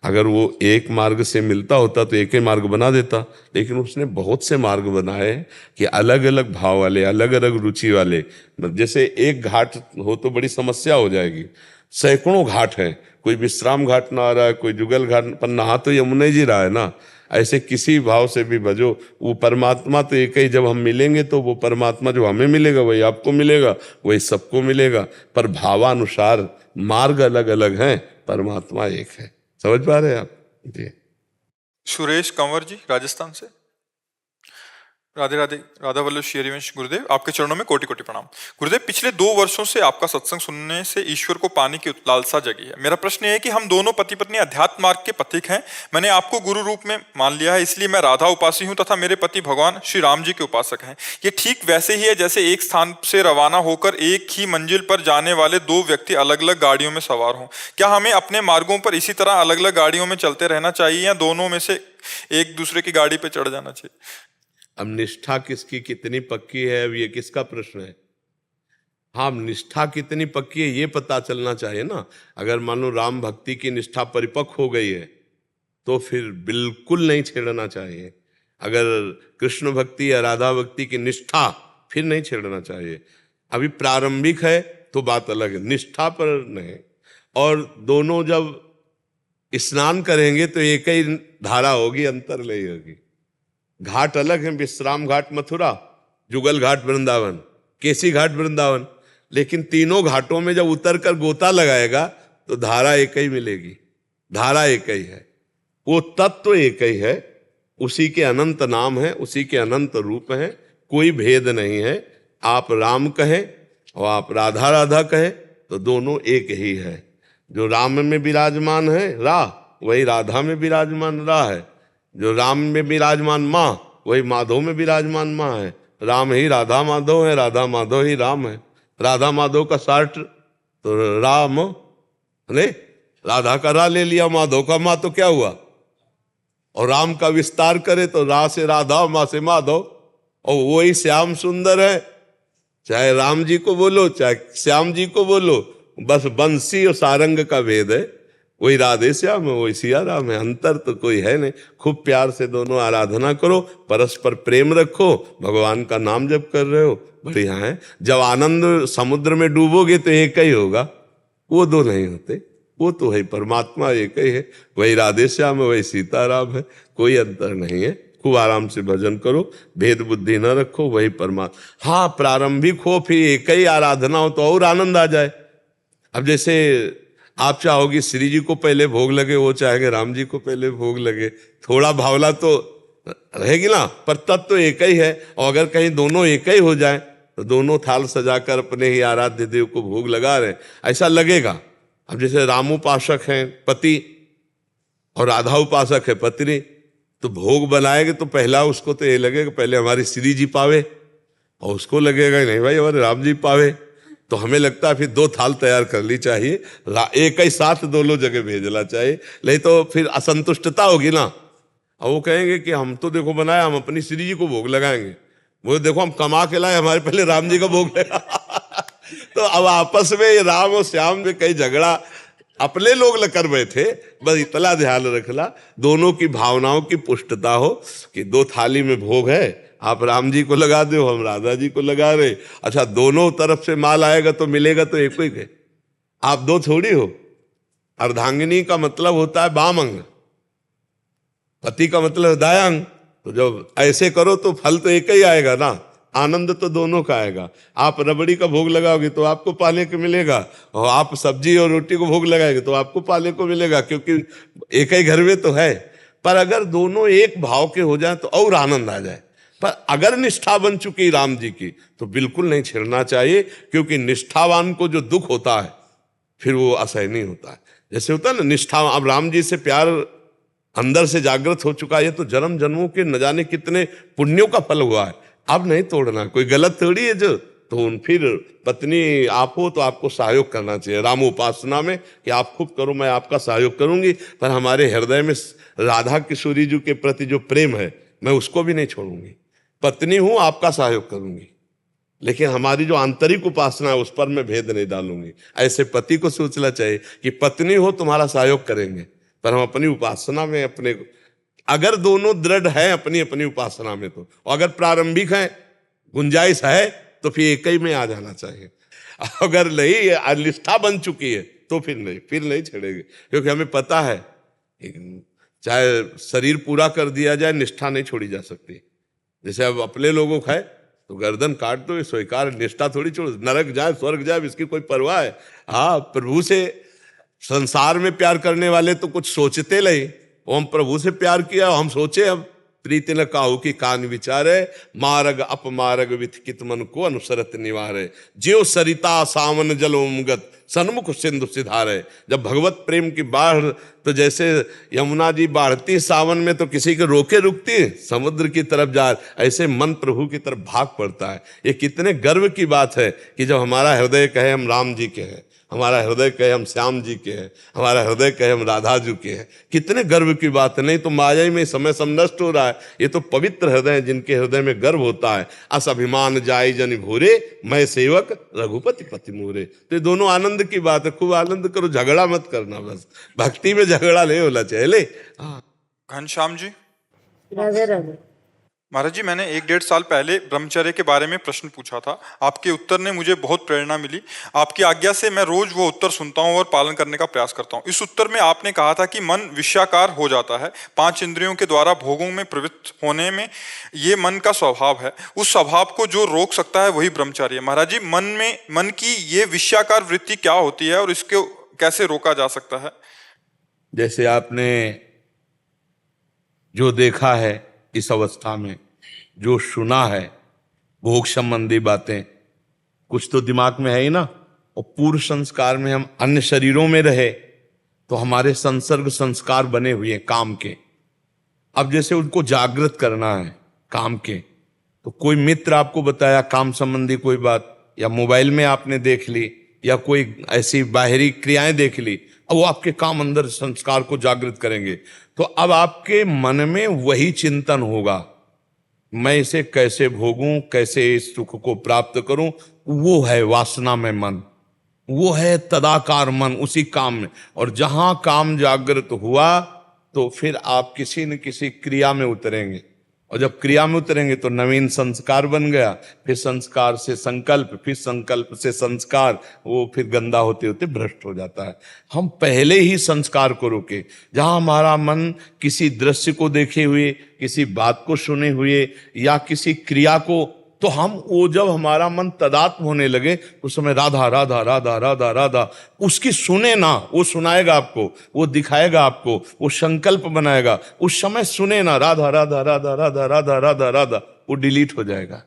अगर वो एक मार्ग से मिलता होता तो एक ही मार्ग बना देता, लेकिन उसने बहुत से मार्ग बनाए कि अलग अलग भाव वाले, अलग अलग रुचि वाले। जैसे एक घाट हो तो बड़ी समस्या हो जाएगी, सैकड़ों घाट हैं, कोई विश्राम घाट ना आ रहा है, कोई जुगल घाट, पर नहा तो यमुना जी रहा है ना। ऐसे किसी भाव से भी भजो, वो परमात्मा तो एक ही। जब हम मिलेंगे तो वो परमात्मा जो हमें मिलेगा वही आपको मिलेगा, वही सबको मिलेगा, पर भावानुसार मार्ग अलग अलग हैं, परमात्मा एक है। समझ पा रहे हैं आप जी? सुरेश कंवर जी राजस्थान से। राधे राधे। राधा वल्लभ श्री हरिवंश गुरुदेव, आपके चरणों में कोटि कोटि प्रणाम। गुरुदेव, पिछले 2 वर्षों से आपका सत्संग सुनने से ईश्वर को पाने की लालसा जगी है। मेरा प्रश्न यह है कि हम दोनों पति पत्नी अध्यात्म मार्ग के पथिक हैं। मैंने आपको गुरु रूप में मान लिया है, इसलिए मैं राधा उपासी हूं तथा मेरे पति भगवान श्री राम जी के उपासक हैं। ये ठीक वैसे ही है जैसे एक स्थान से रवाना होकर एक ही मंजिल पर जाने वाले 2 व्यक्ति अलग अलग गाड़ियों में सवार हों। क्या हमें अपने मार्गों पर इसी तरह अलग अलग गाड़ियों में चलते रहना चाहिए या दोनों में से एक दूसरे की गाड़ी पर चढ़ जाना चाहिए? अब निष्ठा किसकी कितनी पक्की है, अब ये किसका प्रश्न है? हाँ, निष्ठा कितनी पक्की है ये पता चलना चाहिए ना। अगर मान लो राम भक्ति की निष्ठा परिपक्व हो गई है तो फिर बिल्कुल नहीं छेड़ना चाहिए। अगर कृष्ण भक्ति या राधा भक्ति की निष्ठा, फिर नहीं छेड़ना चाहिए। अभी प्रारंभिक है तो बात अलग है, निष्ठा पर नहीं। और दोनों जब स्नान करेंगे तो एक ही धारा होगी, अंतर नहीं होगी। घाट अलग है, विश्राम घाट मथुरा, जुगल घाट वृंदावन, केसी घाट वृंदावन, लेकिन तीनों घाटों में जब उतर कर गोता लगाएगा तो धारा एक ही मिलेगी। धारा एक ही है, वो तत्व एक ही है, उसी के अनंत नाम है, उसी के अनंत रूप हैं, कोई भेद नहीं है। आप राम कहें और आप राधा राधा कहें तो दोनों एक ही है। जो राम में विराजमान है रा, वही राधा में विराजमान रा है। जो राम में विराजमान माँ, वही माधव में विराजमान माँ है। राम ही राधा माधव है, राधा माधव ही राम है। राधा माधव का शार्ट तो राम, ने राधा का रा ले लिया, माधव का माँ, तो क्या हुआ? और राम का विस्तार करे तो रा से राधा, माँ से माधव, और वही श्याम सुंदर है। चाहे राम जी को बोलो चाहे श्याम जी को बोलो, बस बंसी और सारंग का भेद है। वही राधे श्याम है, वही सिया राम है, अंतर तो कोई है नहीं। खूब प्यार से दोनों आराधना करो, परस्पर प्रेम रखो, भगवान का नाम जप कर रहे हो, बढ़िया है। जब आनंद समुद्र में डूबोगे तो एक ही होगा, वो दो नहीं होते, वो तो है परमात्मा एक ही है। वही राधे श्याम है, वही सीताराम है, कोई अंतर नहीं है। खूब आराम से भजन करो, भेद बुद्धि न रखो, वही परमात्मा। हाँ, प्रारंभिक हो फिर एक ही आराधना हो तो और आनंद आ जाए। अब जैसे आप चाहोगे श्री जी को पहले भोग लगे, वो चाहेंगे राम जी को पहले भोग लगे, थोड़ा भावना तो रहेगी ना, पर तत्व तो एक ही है। और अगर कहीं दोनों एक ही हो जाए तो दोनों थाल सजाकर अपने ही आराध्य देव को भोग लगा रहे, ऐसा लगेगा। अब जैसे राम उपासक हैं पति और राधा उपासक है पत्नी, तो भोग बनाएंगे तो पहला उसको तो ये लगेगा पहले हमारी श्री जी पावे, और उसको लगेगा नहीं भाई हमारे राम जी पावे। तो हमें लगता है फिर 2 थाल तैयार कर ली चाहिए, एक ही साथ दोनों जगह भेजना चाहिए, नहीं तो फिर असंतुष्टता होगी ना। और वो कहेंगे कि हम तो देखो बनाया, हम अपनी श्री जी को भोग लगाएंगे, वो देखो हम कमा के लाए, हमारे पहले राम जी का भोग लगा। तो अब आपस में राम और श्याम में कई झगड़ा अपने लोग कर बैठे। बस इतना ध्यान रखना, दोनों की भावनाओं की पुष्टता हो कि 2 थाली में भोग है, आप राम जी को लगा दो, हम राधा जी को लगा रहे। अच्छा, दोनों तरफ से माल आएगा तो मिलेगा तो एक ही है, आप 2 थोड़ी हो। अर्धांगिनी का मतलब होता है बाम अंग, पति का मतलब दायां अंग। तो जब ऐसे करो तो फल तो एक ही आएगा ना, आनंद तो दोनों का आएगा। आप रबड़ी का भोग लगाओगे तो आपको पाने को मिलेगा, और आप सब्जी और रोटी को भोग लगाएंगे तो आपको पाने को मिलेगा, क्योंकि एक ही घर में तो है। पर अगर दोनों एक भाव के हो जाए तो और आनंद आ जाए। पर अगर निष्ठा बन चुकी राम जी की तो बिल्कुल नहीं छेड़ना चाहिए, क्योंकि निष्ठावान को जो दुख होता है फिर वो असहनीय होता है। जैसे होता है ना निष्ठा, अब राम जी से प्यार अंदर से जागृत हो चुका है तो जन्म जन्मों के न जाने कितने पुण्यों का फल हुआ है, अब नहीं तोड़ना। कोई गलत थोड़ी है जो, तो फिर पत्नी आप हो तो आपको सहयोग करना चाहिए राम उपासना में, कि आप खूब करो मैं आपका सहयोग करूंगी, पर हमारे हृदय में राधा किशोरी जी के प्रति जो प्रेम है मैं उसको भी नहीं छोड़ूंगी। पत्नी हूं, आपका सहयोग करूंगी, लेकिन हमारी जो आंतरिक उपासना है उस पर मैं भेद नहीं डालूंगी। ऐसे पति को सोचना चाहिए कि पत्नी हो तुम्हारा सहयोग करेंगे, पर हम अपनी उपासना में अपने, अगर दोनों दृढ़ हैं अपनी अपनी उपासना में तो, अगर प्रारंभिक है गुंजाइश है तो फिर एक ही में आ जाना चाहिए। अगर नहीं निष्ठा बन चुकी है तो फिर नहीं छेड़ेंगे, क्योंकि हमें पता है चाहे शरीर पूरा कर दिया जाए निष्ठा नहीं छोड़ी जा सकती। जैसे अब अपने लोगों का है तो गर्दन काट दो, स्वीकार, निष्ठा थोड़ी छोड़, नरक जाए स्वर्ग जाए इसकी कोई परवाह है। हाँ, प्रभु से संसार में प्यार करने वाले तो कुछ सोचते नहीं, वो हम प्रभु से प्यार किया हम सोचे अब प्रीति न काहू की कान विचारे, मार्ग अपमार्ग विथ मन को अनुसरत निवारे। ज्यो सरिता सावन जल उमगत, सन्मुख सिंधु सिधारे। जब भगवत प्रेम की बाढ़, तो जैसे यमुना जी बाढ़ती सावन में तो किसी के रोके रुकती, समुद्र की तरफ जा, ऐसे मन प्रभु की तरफ भाग पड़ता है। ये कितने गर्व की बात है कि जब हमारा हृदय कहे हम राम जी के हैं, हमारा हृदय कहे हम श्याम जी के हैं, हमारा हृदय कहे हम राधा जी के हैं, कितने गर्व की बात है। नहीं तो माया में समय सब नष्ट हो रहा है। ये तो पवित्र हृदय है जिनके हृदय में गर्व होता है। अस अभिमान जाय जन भूरे, मैं सेवक रघुपति पति मोरे। तो ये दोनों आनंद की बात है। खूब आनंद करो, झगड़ा मत करना। बस भक्ति में झगड़ा नहीं होना चाहिए। ले घनश्याम जी। राधे राधे। महाराज जी, मैंने 1-1.5 साल पहले ब्रह्मचर्य के बारे में प्रश्न पूछा था। आपके उत्तर ने मुझे बहुत प्रेरणा मिली। आपकी आज्ञा से मैं रोज वो उत्तर सुनता हूँ और पालन करने का प्रयास करता हूँ। इस उत्तर में आपने कहा था कि मन विषयाकार हो जाता है। 5 इंद्रियों के द्वारा भोगों में प्रवृत्त होने में ये मन का स्वभाव है। उस स्वभाव को जो रोक सकता है वही ब्रह्मचारी है। महाराज जी, मन की ये विषयाकार वृत्ति क्या होती है और इसको कैसे रोका जा सकता है? जैसे आपने जो देखा है इस अवस्था में, जो सुना है भोग संबंधी बातें, कुछ तो दिमाग में है ही ना। और पूर्व संस्कार में हम अन्य शरीरों में रहे तो हमारे संसर्ग संस्कार बने हुए हैं काम के। अब जैसे उनको जागृत करना है काम के, तो कोई मित्र आपको बताया काम संबंधी कोई बात, या मोबाइल में आपने देख ली, या कोई ऐसी बाहरी क्रियाएं देख ली, अब वो आपके काम अंदर संस्कार को जागृत करेंगे। तो अब आपके मन में वही चिंतन होगा, मैं इसे कैसे भोगूं, कैसे इस सुख को प्राप्त करूं। वो है वासना में मन, वो है तदाकार मन उसी काम में। और जहां काम जागृत हुआ तो फिर आप किसी न किसी क्रिया में उतरेंगे, और जब क्रिया में उतरेंगे तो नवीन संस्कार बन गया, फिर संस्कार से संकल्प, फिर संकल्प से संस्कार, वो फिर गंदा होते होते भ्रष्ट हो जाता है। हम पहले ही संस्कार को रोके। जहां हमारा मन किसी दृश्य को देखे हुए, किसी बात को सुने हुए, या किसी क्रिया को, तो हम वो जब हमारा मन तदात्म होने लगे उस समय राधा राधा राधा राधा राधा, उसकी सुने ना, वो सुनाएगा आपको, वो दिखाएगा आपको, वो संकल्प बनाएगा, उस समय सुने ना राधा राधा राधा राधा राधा राधा राधा, वो डिलीट हो जाएगा,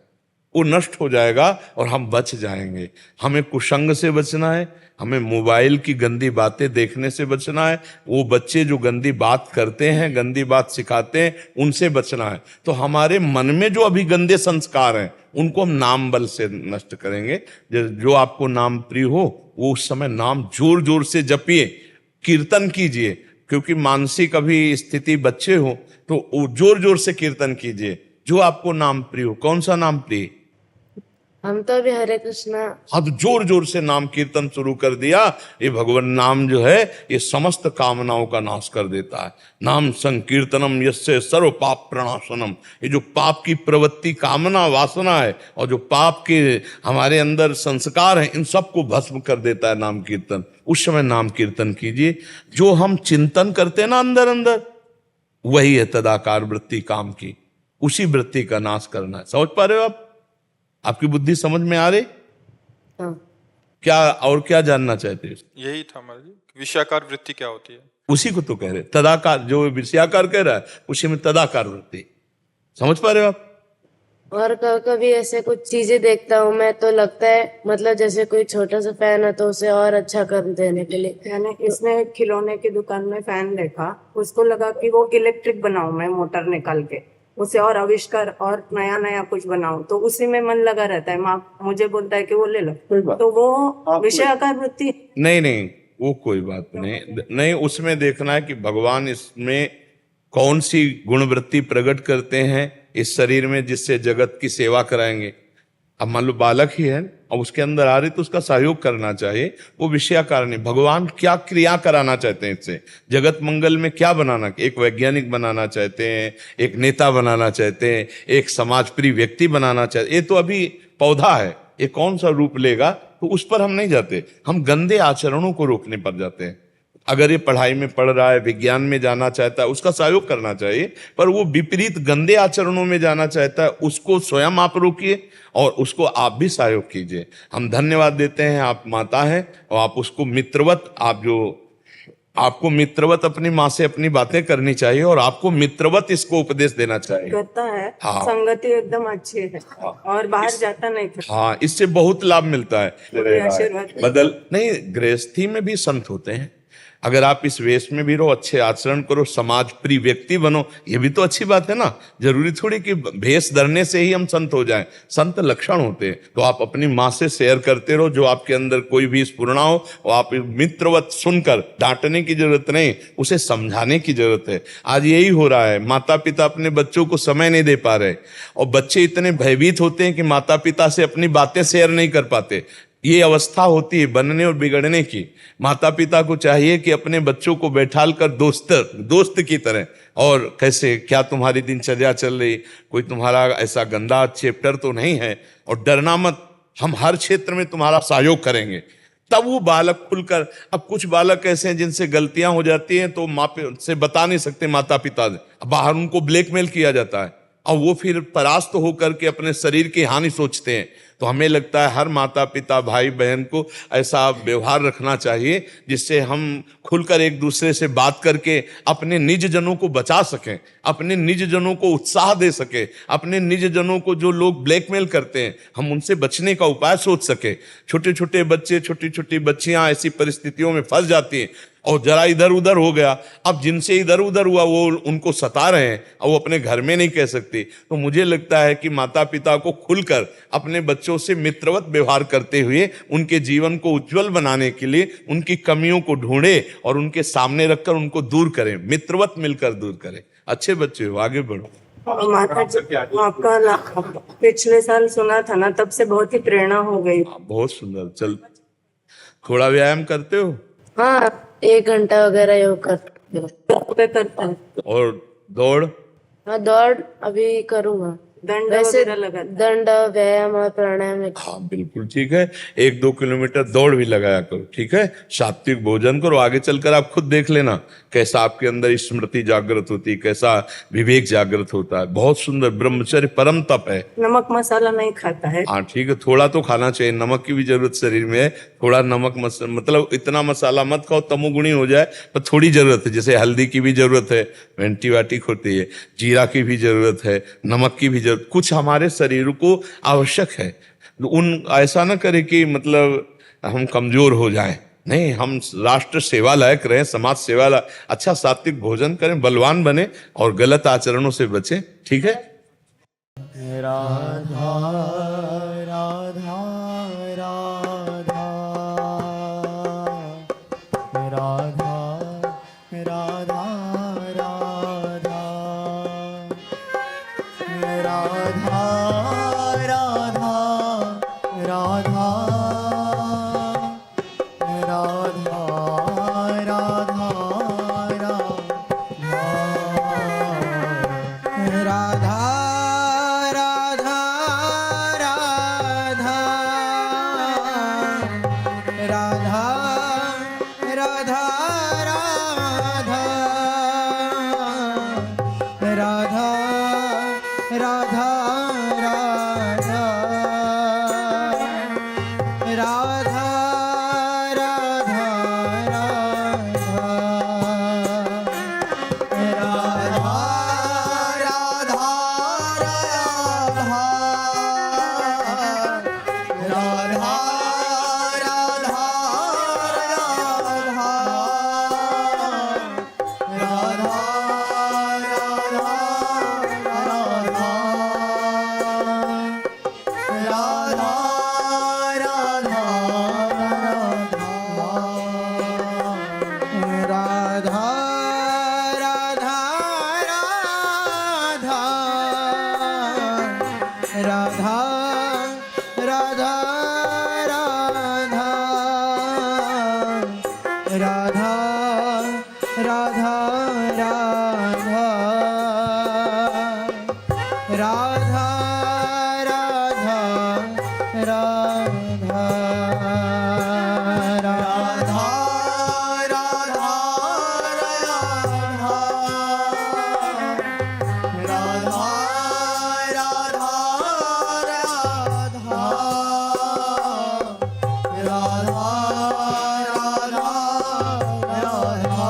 वो नष्ट हो जाएगा और हम बच जाएंगे। हमें कुसंग से बचना है, हमें मोबाइल की गंदी बातें देखने से बचना है, वो बच्चे जो गंदी बात करते हैं, गंदी बात सिखाते हैं, उनसे बचना है। तो हमारे मन में जो अभी गंदे संस्कार हैं उनको हम नाम बल से नष्ट करेंगे। जो आपको नाम प्रिय हो वो उस समय नाम जोर जोर से जपिए, कीर्तन कीजिए, क्योंकि मानसिक अभी स्थिति बच्चे हो तो जोर जोर से कीर्तन कीजिए जो आपको नाम प्रिय हो। कौन सा नाम प्रिय? हम तो अभी हरे कृष्णा। हाँ, तो जोर जोर से नाम कीर्तन शुरू कर दिया। ये भगवान नाम जो है ये समस्त कामनाओं का नाश कर देता है। नाम संकीर्तनम यस्य सर्व पाप प्रणाशनम। ये जो पाप की प्रवृत्ति, कामना, वासना है, और जो पाप के हमारे अंदर संस्कार हैं, इन सबको भस्म कर देता है नाम कीर्तन। उस समय नाम कीर्तन कीजिए। जो हम चिंतन करते हैं ना अंदर अंदर, वही है तदाकार वृत्ति काम की। उसी वृत्ति का नाश करना है। समझ पा रहे हो आप? आपकी बुद्धि समझ में आ रही? हाँ। क्या और क्या जानना चाहते हो? यही था महाराज जी, विषयाकार वृत्ति क्या होती है? उसी को तो कह रहे, तदाकार। जो विषयाकार कह रहा है उसी में तदाकार वृत्ति। समझ पा रहे हो आप? और कभी ऐसे कुछ चीजें देखता हूँ मैं तो लगता है, मतलब जैसे कोई छोटा सा फैन है तो उसे और अच्छा कर देने के लिए। मैंने इसने खिलौने की दुकान में फैन देखा, उसको लगा कि वो इलेक्ट्रिक बनाऊं मैं, मोटर निकाल के उसे और आविष्कार और नया नया कुछ बनाऊं, तो उसी में मन लगा रहता है। माँ मुझे बोलता है कि वो ले लो, तो वो विषयाकार वृत्ति नहीं, वो कोई बात नहीं। उसमें देखना है कि भगवान इसमें कौन सी गुणवृत्ति प्रकट करते हैं इस शरीर में, जिससे जगत की सेवा कराएंगे। अब मान लो बालक ही है और उसके अंदर आ रही, तो उसका सहयोग करना चाहिए। वो विषयाकार नहीं। भगवान क्या क्रिया कराना चाहते हैं इससे, जगत मंगल में क्या बनाना, एक वैज्ञानिक बनाना चाहते हैं, एक नेता बनाना चाहते हैं, एक समाज प्रिय व्यक्ति बनाना चाहते। ये तो अभी पौधा है, ये कौन सा रूप लेगा तो उस पर हम नहीं जाते। हम गंदे आचरणों को रोकने पर जाते हैं। अगर ये पढ़ाई में पढ़ रहा है, विज्ञान में जाना चाहता है, उसका सहयोग करना चाहिए। पर वो विपरीत गंदे आचरणों में जाना चाहता है, उसको स्वयं आप रोकिए और उसको आप भी सहयोग कीजिए। हम धन्यवाद देते हैं, आप माता हैं और आप उसको मित्रवत, आप जो आपको मित्रवत अपनी माँ से अपनी बातें करनी चाहिए और आपको मित्रवत इसको उपदेश देना चाहिए। करता है। हाँ। संगति एकदम अच्छी है और बाहर जाता नहीं था। हाँ, इससे बहुत लाभ मिलता है। आशीर्वाद। बदल नहीं, गृहस्थी में भी संत होते हैं। अगर आप इस वेश में भी रहो, अच्छे आचरण करो, समाज प्रिय व्यक्ति बनो, ये भी तो अच्छी बात है ना। जरूरी थोड़ी कि भेष धरने से ही हम संत हो जाएं। संत लक्षण होते हैं। तो आप अपनी माँ से शेयर करते रहो, जो आपके अंदर कोई भी स्फुरणा हो, और आप मित्रवत सुनकर, डांटने की जरूरत नहीं, उसे समझाने की जरूरत है। आज यही हो रहा है, माता पिता अपने बच्चों को समय नहीं दे पा रहे और बच्चे इतने भयभीत होते हैं कि माता पिता से अपनी बातें शेयर नहीं कर पाते। ये अवस्था होती है बनने और बिगड़ने की। माता पिता को चाहिए कि अपने बच्चों को बैठाल कर दोस्त की तरह, और कैसे, क्या तुम्हारी दिनचर्या चल रही, कोई तुम्हारा ऐसा गंदा चैप्टर तो नहीं है, और डरना मत, हम हर क्षेत्र में तुम्हारा सहयोग करेंगे। तब वो बालक खुलकर, अब कुछ बालक ऐसे हैं जिनसे गलतियां हो जाती हैं तो माँ से बता नहीं सकते माता पिता से, बाहर उनको ब्लैकमेल किया जाता है और वो फिर परास्त होकर के अपने शरीर की हानि सोचते हैं। तो हमें लगता है हर माता पिता भाई बहन को ऐसा व्यवहार रखना चाहिए जिससे हम खुलकर एक दूसरे से बात करके अपने निज जनों को बचा सकें, अपने निज जनों को उत्साह दे सके, अपने निज जनों को जो लोग ब्लैकमेल करते हैं हम उनसे बचने का उपाय सोच सके। छोटे छोटे बच्चे, छोटी छोटी बच्चियां ऐसी परिस्थितियों में फंस जाती हैं और जरा इधर उधर हो गया, अब जिनसे इधर उधर हुआ वो उनको सता रहे हैं और वो अपने घर में नहीं कह सकती। तो मुझे लगता है कि माता पिता को खुलकर अपने बच्चों से मित्रवत व्यवहार करते हुए उनके जीवन को उज्जवल बनाने के लिए उनकी कमियों को ढूंढे और उनके सामने रखकर उनको दूर करें, मित्रवत मिलकर दूर करें। अच्छे बच्चे हो, आगे बढ़ो। माता जी आपका पिछले साल सुना था ना, तब से बहुत ही प्रेरणा हो गई। बहुत सुंदर। चल, थोड़ा व्यायाम करते हो? हाँ, 1 घंटा वगैरह योग करता है। और दौड़? हाँ, दौड़ अभी करूँगा। दंड वैसे वगैरह लगा? दंड, व्यायाम और प्राणायाम। हाँ बिल्कुल ठीक है। 1-2 किलोमीटर दौड़ भी लगाया करो, ठीक है। सात्विक भोजन करो। आगे चलकर आप खुद देख लेना कैसा आपके अंदर स्मृति जागृत होती है, कैसा विवेक जागृत होता है। बहुत सुंदर। ब्रह्मचर्य परम तप है। नमक मसाला नहीं खाता है? हाँ ठीक है, थोड़ा तो खाना चाहिए, नमक की भी जरूरत शरीर में है। थोड़ा नमक मतलब इतना मसाला मत खाओ तमोगुणी हो जाए, पर थोड़ी जरूरत है। जैसे हल्दी की भी जरूरत है, एंटीबायोटिक होती है, जीरा की भी जरूरत है, नमक की भी जरूरत, कुछ हमारे शरीर को आवश्यक है। उन ऐसा ना करे कि मतलब हम कमजोर हो जाएं, नहीं, हम राष्ट्र सेवा लायक रहें, समाज सेवा लायक, अच्छा सात्विक भोजन करें, बलवान बने और गलत आचरणों से बचें, ठीक है। राधा राधा राधा राधा राधा राधा राधा राधा राधा राधा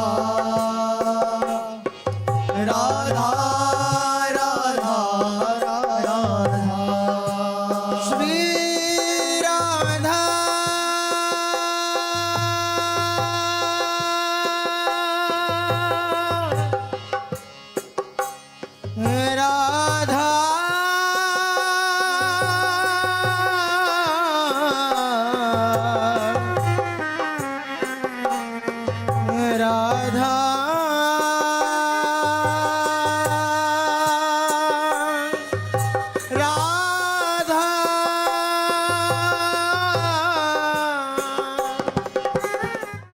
राधा